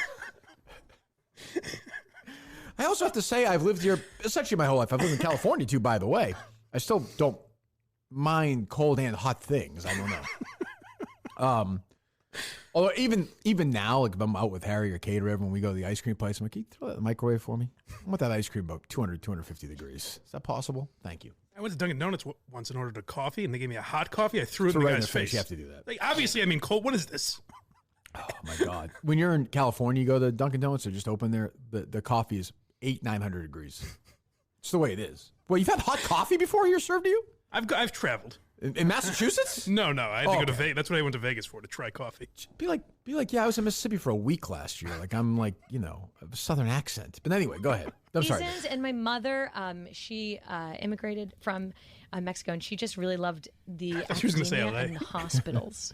I also have to say I've lived here essentially my whole life. I've lived in California too, by the way. I still don't mind cold and hot things. I don't know. Although even now, like if I'm out with Harry or Kate or everyone, we go to the ice cream place, I'm like, can you throw that in the microwave for me? I want that ice cream about 200, 250 degrees. Is that possible? Thank you. I went to Dunkin' Donuts once and ordered a coffee, and they gave me a hot coffee. I threw it So in the right in guy's the face, face. you have to do that. Like, obviously, I mean, cold. What is this? Oh my God. When you're in California, you go to Dunkin' Donuts, they're just open there. The coffee is 900 degrees. It's the way it is. Well, you've had hot coffee before here served to you? I've traveled. In Massachusetts? No, I had to go to okay. Vegas. That's what I went to Vegas for, to try coffee. Be like, yeah, I was in Mississippi for a week last year. Like I'm like, you know, a Southern accent. But anyway, go ahead. I'm sorry. Reasons, and my mother, she immigrated from Mexico, and she just really loved the thought she was gonna say academia LA. and the hospitals.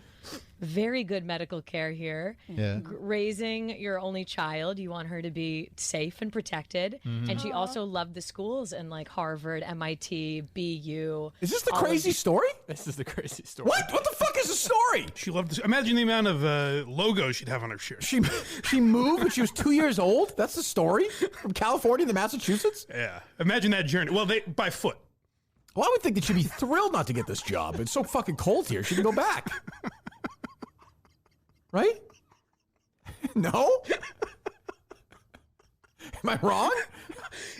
Very good medical care here. Yeah. Raising your only child, you want her to be safe and protected. Mm-hmm. And she also loved the schools and like Harvard, MIT, BU. Is this the all of crazy story? This is the crazy story. What? What the fuck is the story? She loved this. Imagine the amount of logos she'd have on her shirt. She moved when she was 2 years old? That's the story? From California to Massachusetts? Yeah. Imagine that journey. Well, by foot. Well, I would think that she'd be thrilled not to get this job. It's so fucking cold here. She can go back. Right? No? Am I wrong?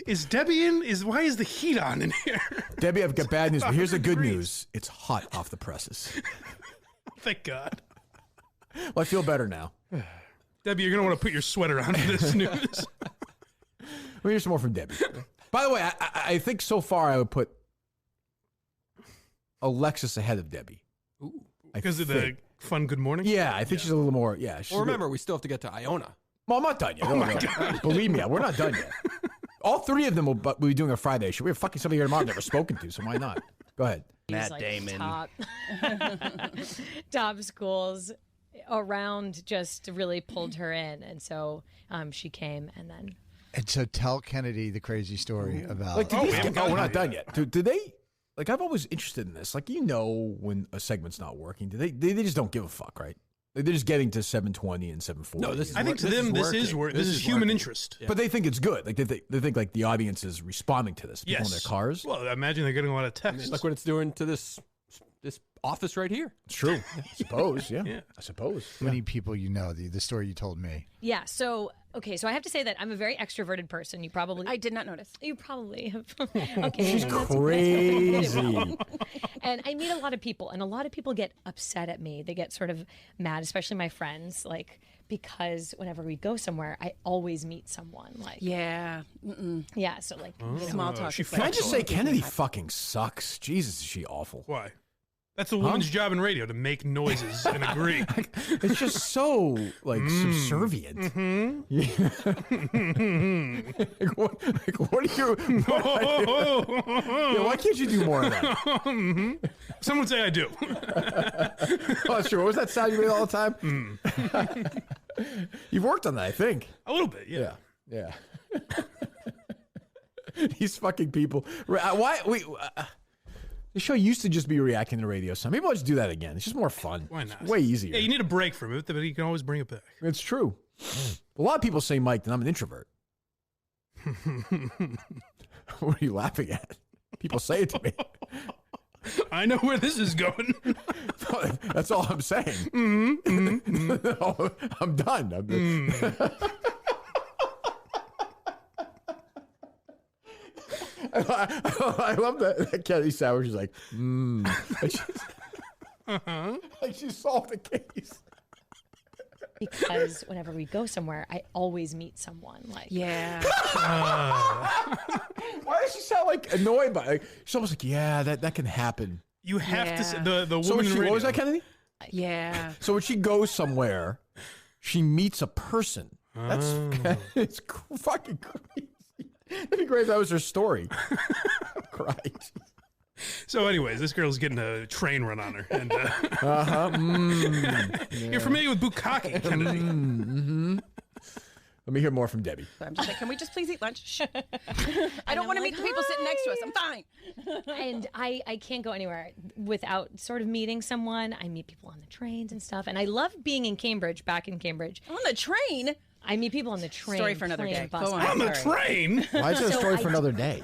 Is Debbie in? Why is the heat on in here? Debbie, I've got bad news, but here's the good news. It's hot off the presses. Thank God. Well, I feel better now. Debbie, you're going to want to put your sweater on for this news. Let me hear some more from Debbie. By the way, I think so far I would put Alexis ahead of Debbie. Because of the fun Good Morning? Yeah, I think she's a little more. Yeah. Well, remember, we still have to get to Iona. Well, I'm not done yet. Oh, No, my no. God. Believe me, we're not done yet. All three of them will be doing a Friday show. We have fucking somebody here tomorrow I've never spoken to, so why not? Go ahead. Matt like Damon. Top schools around just really pulled her in, and so she came, and then. And so tell Kennedy the crazy story about. Like, we're not done yet. Do they? Like, I'm always interested in this. Like, when a segment's not working, they just don't give a fuck, right? Like, they're just getting to 720 and 740. No, this is I think to them, this is human interest. But they think it's good. Like they think like the audience is responding to this. People in their cars. Well, I imagine they're getting a lot of texts. Like what it's doing to this office right here. It's true. I suppose. Yeah. I suppose. How many people you know? The story you told me. Yeah. So I have to say that I'm a very extroverted person. I did not notice. You probably have. Okay. She's crazy. And I meet a lot of people, and a lot of people get upset at me. They get sort of mad, especially my friends, like because whenever we go somewhere, I always meet someone. Like Yeah. yeah. So like Small talk. Can I just say Kennedy fucking sucks? Jesus, is she awful? Why? That's a woman's job in radio, to make noises and agree. It's just so like subservient. Mm-hmm. Yeah. what are you? Yeah, why can't you do more of that? Mm-hmm. Someone say I do. Oh, that's true. What was that sound you made all the time? You've worked on that, I think. A little bit, yeah. Yeah. These fucking people. Why the show used to just be reacting to radio sound. Maybe I'll just do that again. It's just more fun. Why not? It's way easier. Yeah, you need a break from it, but you can always bring it back. It's true. A lot of people say, Mike, that I'm an introvert. What are you laughing at? People say it to me. I know where this is going. That's all I'm saying. No, I'm done. I love that Kennedy Sandwich is like, like she solved the case. because whenever we go somewhere, I always meet someone. Like yeah. Why does she sound like annoyed by it? She's almost like, yeah, that can happen. You have to say, the woman So in radio. what was that, Kennedy? Yeah. So when she goes somewhere, she meets a person. That's it's fucking crazy. That'd be great if that was her story. Right. So, anyways, this girl's getting a train run on her, and you're familiar with bukkake, Kennedy? Let me hear more from Debbie. I'm just like, can we just please eat lunch? Shh. I don't want to meet the people sitting next to us. I'm fine. And I can't go anywhere without sort of meeting someone. I meet people on the trains and stuff. And I love being in Cambridge, back in Cambridge. On the train? I meet people on the train. Story for another plane, day. bus. Go on. On the train? Why is that a story for another day?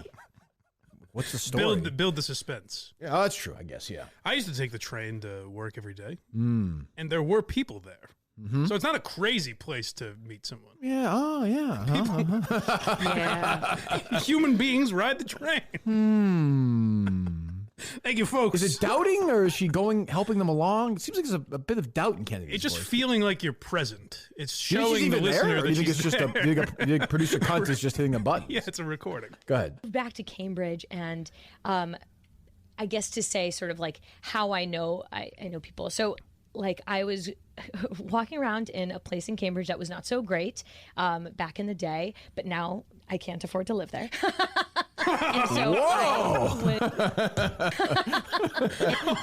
What's the story? Build the suspense. Yeah, that's true, I guess, yeah. I used to take the train to work every day, and there were people there. So it's not a crazy place to meet someone. Yeah, oh, yeah. Yeah. Human beings ride the train. Thank you, folks. Is it doubting, or is she helping them along? It seems like there's a bit of doubt in Kennedy's It's just voice. feeling like you're present. It's Do you think she's showing the even listener there, or that do you think she's it's just there. you think producer cunt is just hitting a button? Yeah, it's a recording. Go ahead. Back to Cambridge, and I guess to say sort of like how I know people. So like I was walking around in a place in Cambridge that was not so great back in the day, but now I can't afford to live there. And so Whoa!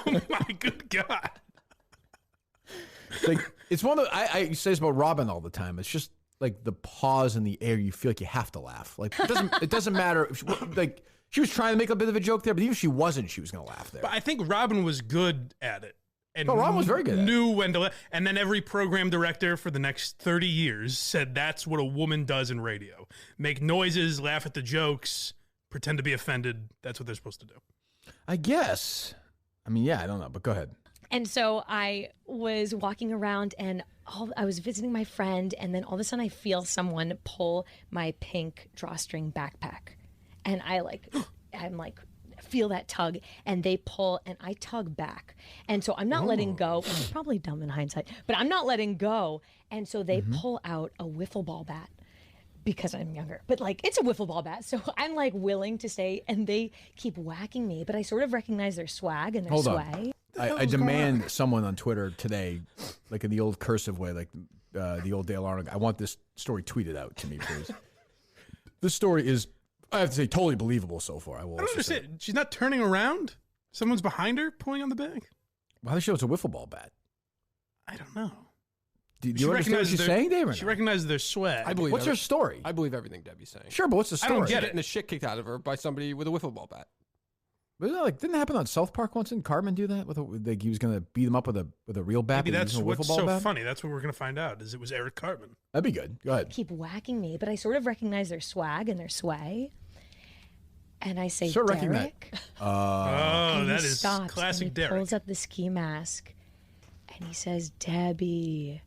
Oh my good God. Like it's one of I say this about Robin all the time. It's just like the pause in the air. You feel like you have to laugh. Like it doesn't matter. If like she was trying to make a bit of a joke there, but even if she wasn't, she was going to laugh there. But I think Robin was good at it. And Robin was very good at it. Knew when to laugh. And then every program director for the next 30 years said that's what a woman does in radio. Make noises, laugh at the jokes, pretend to be offended. That's what they're supposed to do. I guess. I mean, yeah, I don't know, but go ahead. And so I was walking around and I was visiting my friend, and then all of a sudden I feel someone pull my pink drawstring backpack. And I'm like, feel that tug, and they pull, and I tug back. And so I'm not letting go, which is probably dumb in hindsight, but I'm not letting go. And so they pull out a wiffle ball bat. Because I'm younger, but like it's a wiffle ball bat, so I'm like willing to stay, and they keep whacking me, but I sort of recognize their swag and their sway. I demand someone on Twitter today, like in the old cursive way, like the old Dale Arnold. I want this story tweeted out to me, please. This story is, I have to say, totally believable so far. I don't understand. She's not turning around? Someone's behind her pulling on the bag? Why does she know it's a wiffle ball bat? I don't know. Do you understand what she's saying, Dave? She recognizes their swag. I believe. What's her story? I believe everything Debbie's saying. Sure, but what's the story? I don't get it. Getting the shit kicked out of her by somebody with a wiffle ball bat. Didn't that happen on South Park once? Didn't Cartman do that? Like he was going to beat him up with a real bat? Maybe that's what's so bat? funny. That's what we're going to find out. Is it was Eric Cartman? That'd be good. Go ahead. Keep whacking me, but I sort of recognize their swag and their sway. And I say, Sure, Derek. Oh, that is stops, classic and he Derek. pulls up the ski mask, and he says, Debbie,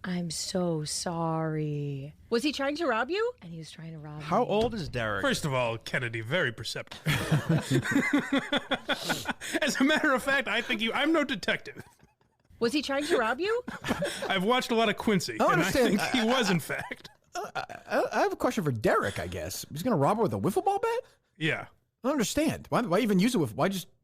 I'm so sorry. Was he trying to rob you? And he was trying to rob How me. old is Derek? First of all, Kennedy, very perceptive. As a matter of fact, I think I'm no detective. Was he trying to rob you? I've watched a lot of Quincy, and I think he was, in fact. I have a question for Derek, I guess. He's going to rob her with a wiffle ball bat? Yeah. I don't understand. Why even use it with?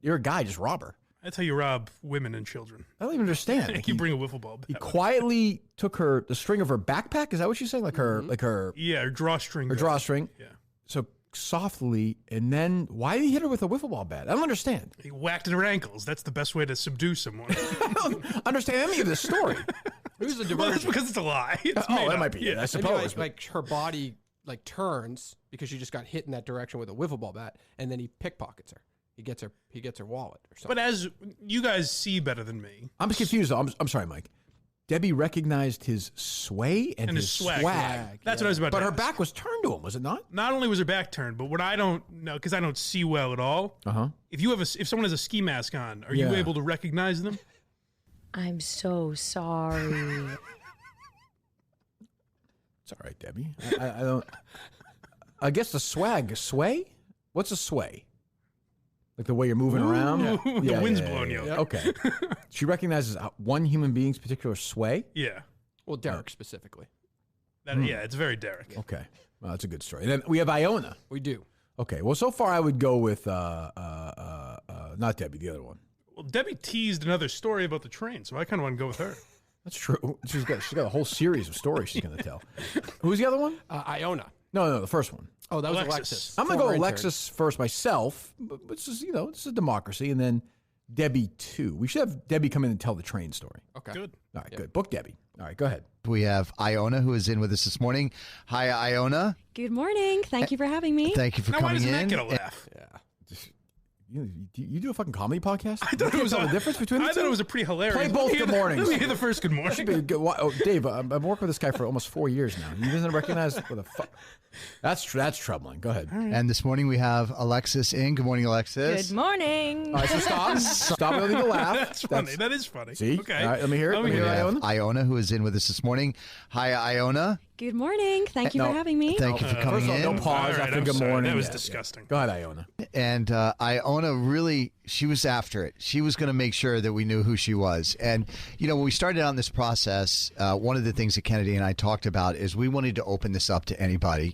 You're a guy, just rob her. That's how you rob women and children. I don't even understand. You bring a wiffle ball bat. He quietly took the string of her backpack. Is that what she's saying? Like her Yeah, her drawstring. Her drawstring. Yeah. So softly, and then why did he hit her with a wiffle ball bat? I don't understand. He whacked at her ankles. That's the best way to subdue someone. I don't understand any of this story. It was a Well, diversion. that's because it's a lie. It's Oh, made that up. might be it, I Maybe suppose. like her body like turns because she just got hit in that direction with a wiffle ball bat, and then he pickpockets her. He gets her wallet or something. But as you guys see better than me, I'm confused, though. I'm sorry, Mike. Debbie recognized his sway and his swag. That's what I was about to But her ask. back was turned to him, was it not? Not only was her back turned, but what I don't know, because I don't see well at all. Uh-huh. If someone has a ski mask on, are you Yeah. able to recognize them? I'm so sorry. It's all right, Debbie. I don't. I guess the sway. What's a sway? Like the way you're moving around. The wind's blowing you. Yeah. Okay. She recognizes one human being's particular sway. Yeah. Well, Derek specifically. Yeah, it's very Derek. Okay. Well, that's a good story. And then we have Iona. We do. Okay. Well, so far I would go with not Debbie, the other one. Well, Debbie teased another story about the train, so I kind of want to go with her. That's true. She's got a whole series of stories she's going to tell. Who's the other one? Iona. No, the first one. Oh, that was Alexis. Alexis. I'm going to go Former Alexis first myself, but it's just, it's a democracy, and then Debbie too. We should have Debbie come in and tell the train story. Okay. Good. All right, good. Book Debbie. All right, go ahead. We have Iona, who is in with us this morning. Hi, Iona. Good morning. Thank you for having me. Thank you for Now, why coming doesn't in. that get a laugh? Yeah. You do a fucking comedy podcast? I thought it was the difference between the I two? thought it was a pretty hilarious. Play both good mornings. Let me hear the first good morning. Should be a good, Dave, I've worked with this guy for almost 4 years now. He doesn't recognize what the fuck. That's troubling. Go ahead. And this morning we have Alexis in. Good morning, Alexis. Good morning. All right, so stop letting me laugh. That's funny. That is funny. See? Okay. All right, let me hear it. Let me Let me hear hear it. Iona. Iona, who is in with us this morning. Hi, Iona. Good morning. Thank you No. for having me. Thank you for coming First of all, in. don't pause All right, after I'm good sorry. morning. That was Yeah, disgusting. yeah. Go ahead, Iona. And Iona really, she was after it. She was going to make sure that we knew who she was. And, when we started on this process, one of the things that Kennedy and I talked about is we wanted to open this up to anybody.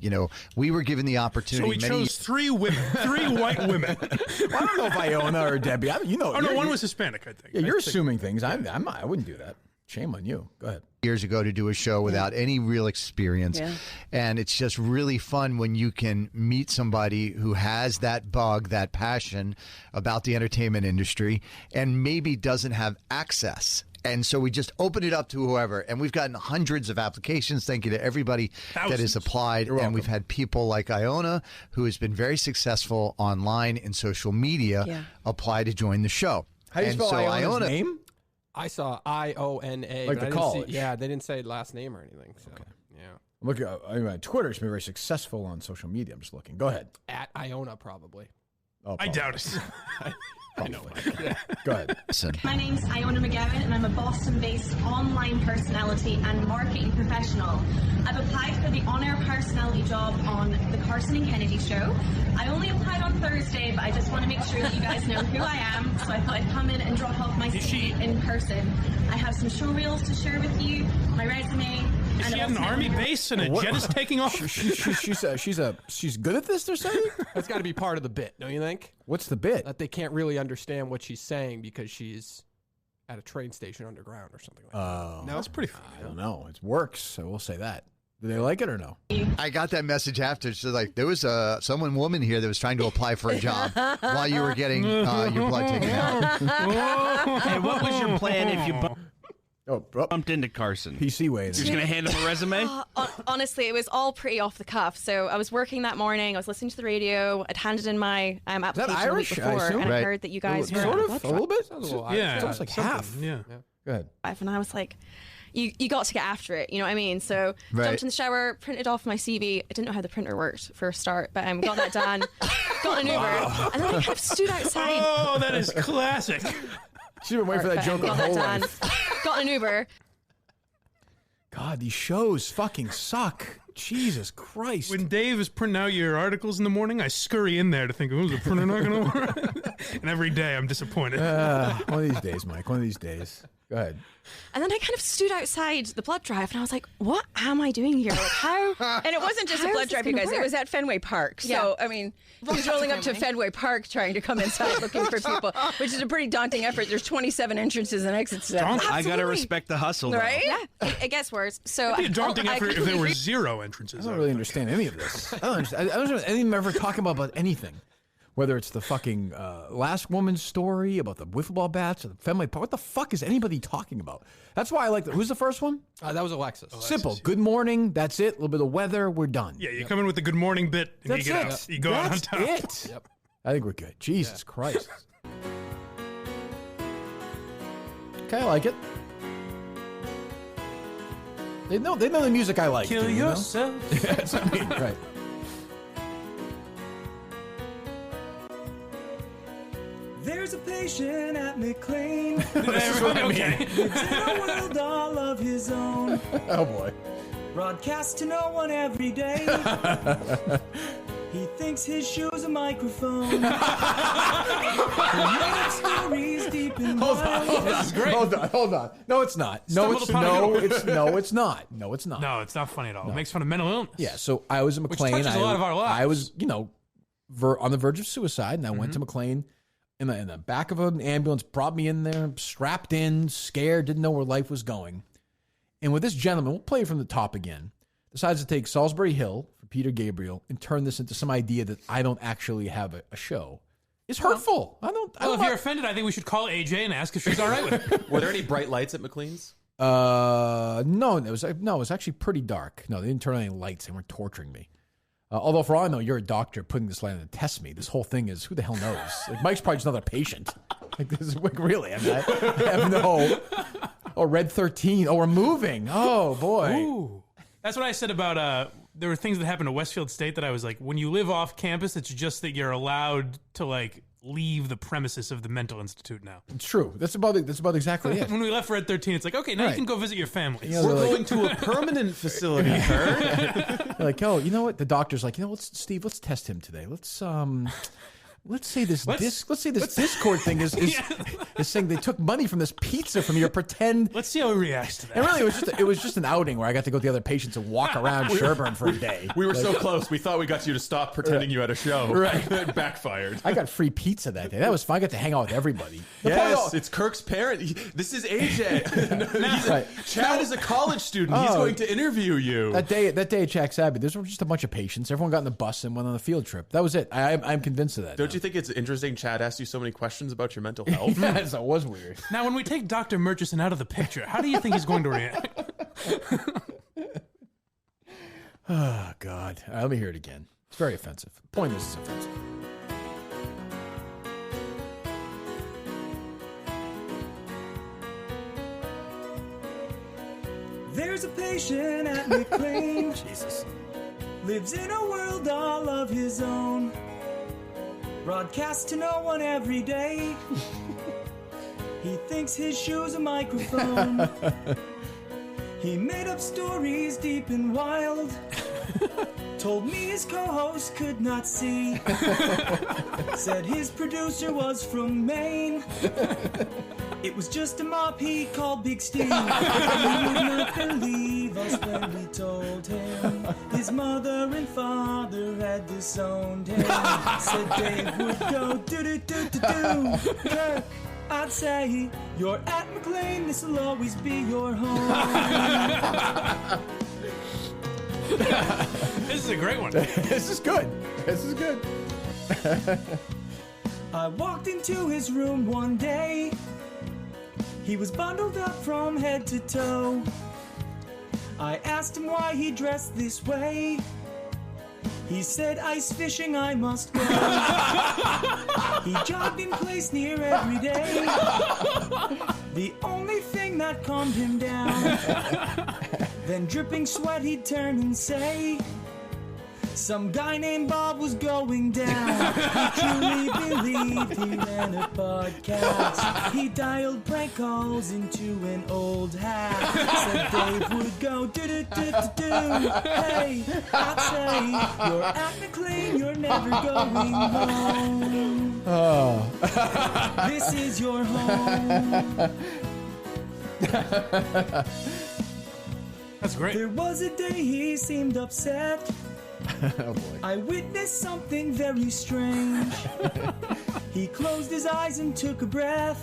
We were given the So opportunity. we chose 3 women, 3 white women. Well, I don't know if Iona or Debbie. Oh no, one was Hispanic, I think. Yeah, you're assuming things. I wouldn't do that. Shame on you. Go ahead. Years ago to do a show without any real experience. Yeah. And it's just really fun when you can meet somebody who has that bug, that passion about the entertainment industry and maybe doesn't have access. And so we just open it up to whoever. And we've gotten hundreds of applications. Thank you to everybody that has applied. You're and we've welcome. had people like Iona, who has been very successful online and social media, apply to join the show. How do you And spell so Iona's name? I saw IONA. Like but the I didn't college. See, yeah, they didn't say last name or anything. So, yeah. Look, on Twitter, she's been very successful on social media. I'm just looking. Go ahead. At Iona, probably. Oh, I doubt it. I know. Go ahead. Listen. My name's Iona McGowan and I'm a Boston-based online personality and marketing professional. I've applied for the on-air personality job on the Carson and Kennedy show. I only applied on Thursday, but I just want to make sure that you guys know who I am, so I thought I'd come in and drop off my CV in person. I have some show reels to share with you, my resume. Is she at an army base and a jet is taking off? She's good at this, they're saying? That's got to be part of the bit, don't you think? What's the bit? That they can't really understand what she's saying because she's at a train station underground or something like that. Oh, No? that's pretty funny. I don't know. It works. I will say that. Do they like it or no? I got that message after. So like, there was a woman here that was trying to apply for a job while you were getting your blood taken out. Hey, what was your plan if you bumped into Carson? PC way. You're just gonna hand him a resume? Honestly, it was all pretty off the cuff. So I was working that morning. I was listening to the radio. I'd handed in my application Irish, the week I before, assume? and Right. I heard that you guys were Sort at of, the a blood little bit. Sounds a little Yeah, Irish. it's almost like half. Yeah. Go ahead. drive, and I was like, you got to get after it, you know what I mean? So Right. jumped in the shower, printed off my CV. I didn't know how the printer worked for a start, but got that done, got an Uber, and then I kind of stood outside. Oh, that is classic. She's been waiting for that joke her got whole that done, life. got an Uber. God, these shows fucking suck. Jesus Christ. When Dave is printing out your articles in the morning, I scurry in there to think, oh, is the printer not going to work? And every day I'm disappointed. One of these days, Mike. One of these days. Go ahead. And then I kind of stood outside the blood drive, and I was like, what am I doing here? Like, how? And it wasn't just a how blood is this drive, you gonna guys. It work? was at Fenway Park. So, Yeah. I mean, he's rolling up to Fenway Park trying to come inside looking for people, which is a pretty daunting effort. There's 27 entrances and exits to that. I gotta Absolutely. respect the hustle, though. Right? Yeah, it gets worse. So It'd be a daunting I effort if there completely were agree. 0 entrances. I don't really understand any of this. I don't understand any of them ever talking about anything. Whether it's the fucking last woman's story about the wiffle ball bats or the Fenway Park. What the fuck is anybody talking about? That's why I like who's the first one? That was Alexis. Simple. Good morning. That's it. A little bit of weather. We're done. Yeah, you come in with the good morning bit and That's you get it. out. You go out on That's top. it. Yep. I think we're good. Jesus Christ. Okay, I like it. They know the music I like. Kill too, you know? yourself. Yeah, that's what I mean. Right. There's a patient at McLean. That's what I mean. Lives in a world all of his own. Oh boy. Broadcast to no one every day. He thinks his show's a microphone. Stories deep in Hold on. No, it's not. No, it's not. No, it's not. No, it's not funny at all. It makes fun of mental illness. Yeah, so I was in Which McLean. touches a lot of our lives. I was, on the verge of suicide, and I went to McLean in the back of an ambulance, brought me in there, strapped in, scared, didn't know where life was going. And with this gentleman, we'll play from the top again, decides to take Salisbury Hill for Peter Gabriel and turn this into some idea that I don't actually have a show. It's hurtful. Well, if you're offended, I think we should call AJ and ask if she's all right with it. Were there any bright lights at McLean's? No, it was actually pretty dark. No, they didn't turn on any lights. They weren't torturing me. Although, for all I know, you're a doctor putting this light on to test me. This whole thing is, who the hell knows? Like, Mike's probably just another patient. Like, this is like, really? I mean, I have no. Oh, Red 13. Oh, we're moving. Oh, boy. Ooh. That's what I said about, there were things that happened at Westfield State that I was like, when you live off campus, it's just that you're allowed to, like, leave the premises of the mental institute now. It's true. That's about exactly it. When we left Red 13, it's like, okay, now you can go visit your family. You know, We're they're going to a permanent facility, Kurt. They're like, oh, you know what? The doctor's like, Steve, let's test him today. Let's say this Discord thing is saying they took money from this pizza from your pretend. Let's see how he reacts to that. And really, it was just an outing where I got to go with the other patients and walk around Sherburne for a day. We were so close. We thought we got you to stop pretending you had a show. Right. It backfired. I got free pizza that day. That was fun. I got to hang out with everybody. Yes, it's Kirk's parent. This is AJ. Chad is a college student. He's going to interview you. That day at Jack Sabby, there was just a bunch of patients. Everyone got in the bus and went on a field trip. That was it. I'm convinced of that. Don't you think it's interesting Chad asked you so many questions about your mental health? Yes, that was weird. Now, when we take Dr. Murchison out of the picture, how do you think he's going to react? Oh, God. All right, let me hear it again. It's very offensive. The point is, it's offensive. There's a patient at McLean. Jesus. Lives in a world all of his own. Broadcast to no one every day. He thinks his show's a microphone. He made up stories deep and wild. Told me his co-host could not see. Said his producer was from Maine. It was just a mop he called Big Steve. He would not believe us when we told him his mother and father had disowned him. Said Dave would go do-do-do-do-do. Kirk, I'd say you're at McLean, this'll always be your home. This is a great one. This is good. This is good. I walked into his room one day. He was bundled up from head to toe. I asked him why he dressed this way. He said, ice fishing I must go. He jogged in place near every day. The only thing that calmed him down. Then dripping sweat he'd turn and say, some guy named Bob was going down. He truly believed he ran a podcast. He dialed prank calls into an old hat. Said Dave would go do-do-do-do-do. Hey, I'd say you're at McLean, you're never going home. Oh. This is your home. That's great. There was a day he seemed upset. Oh boy. I witnessed something very strange. He closed his eyes and took a breath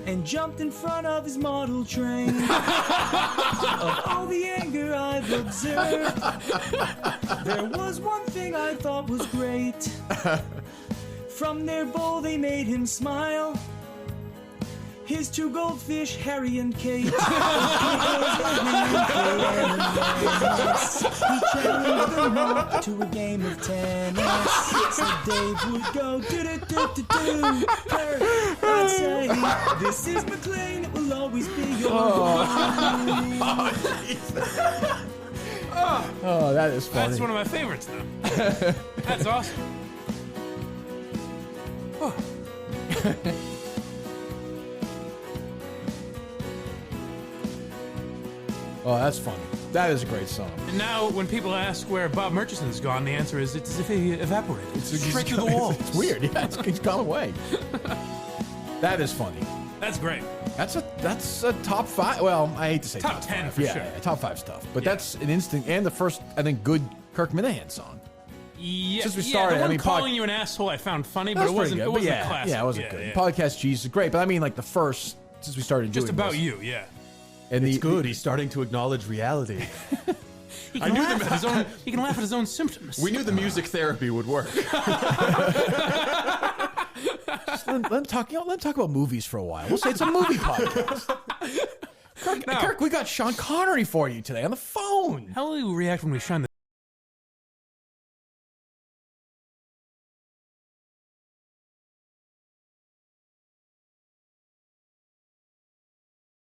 and jumped in front of his model train. Of all the anger I've observed, there was one thing I thought was great. From their bowl they made him smile. His two goldfish, Harry and Kate. He challenged them all to a game of tennis. So Dave would go do-do-do-do-do. Kirk, I'd say, this is McLean, it will always be your home. Oh, that is funny. That's one of my favorites, though. That's awesome. Oh. Oh, that's funny. That is a great song. And now, when people ask where Bob Murchison's gone, the answer is it's as if he evaporated. It's straight through the wall. It's weird. Yeah, it's gone away. That is funny. That's great. That's a top 5. Well, I hate to say top 10 for yeah, sure. Yeah, top 5 stuff. But that's an instant and the first, I think, good Kirk Minahan song. Yeah, Since we started, the one I mean, calling you an asshole I found funny, but it wasn't. It wasn't classic. Yeah, it wasn't good. Podcast Jesus is great, but I mean, like the first since we started Just doing about this. you, yeah. And it's good. He's starting to acknowledge reality. He can laugh at his own. He can laugh at his own symptoms. We knew the music therapy would work. Just let him talk. Let him talk about movies for a while. We'll say it's a movie podcast. Kirk, we got Sean Connery for you today on the phone. How will you react when we shine the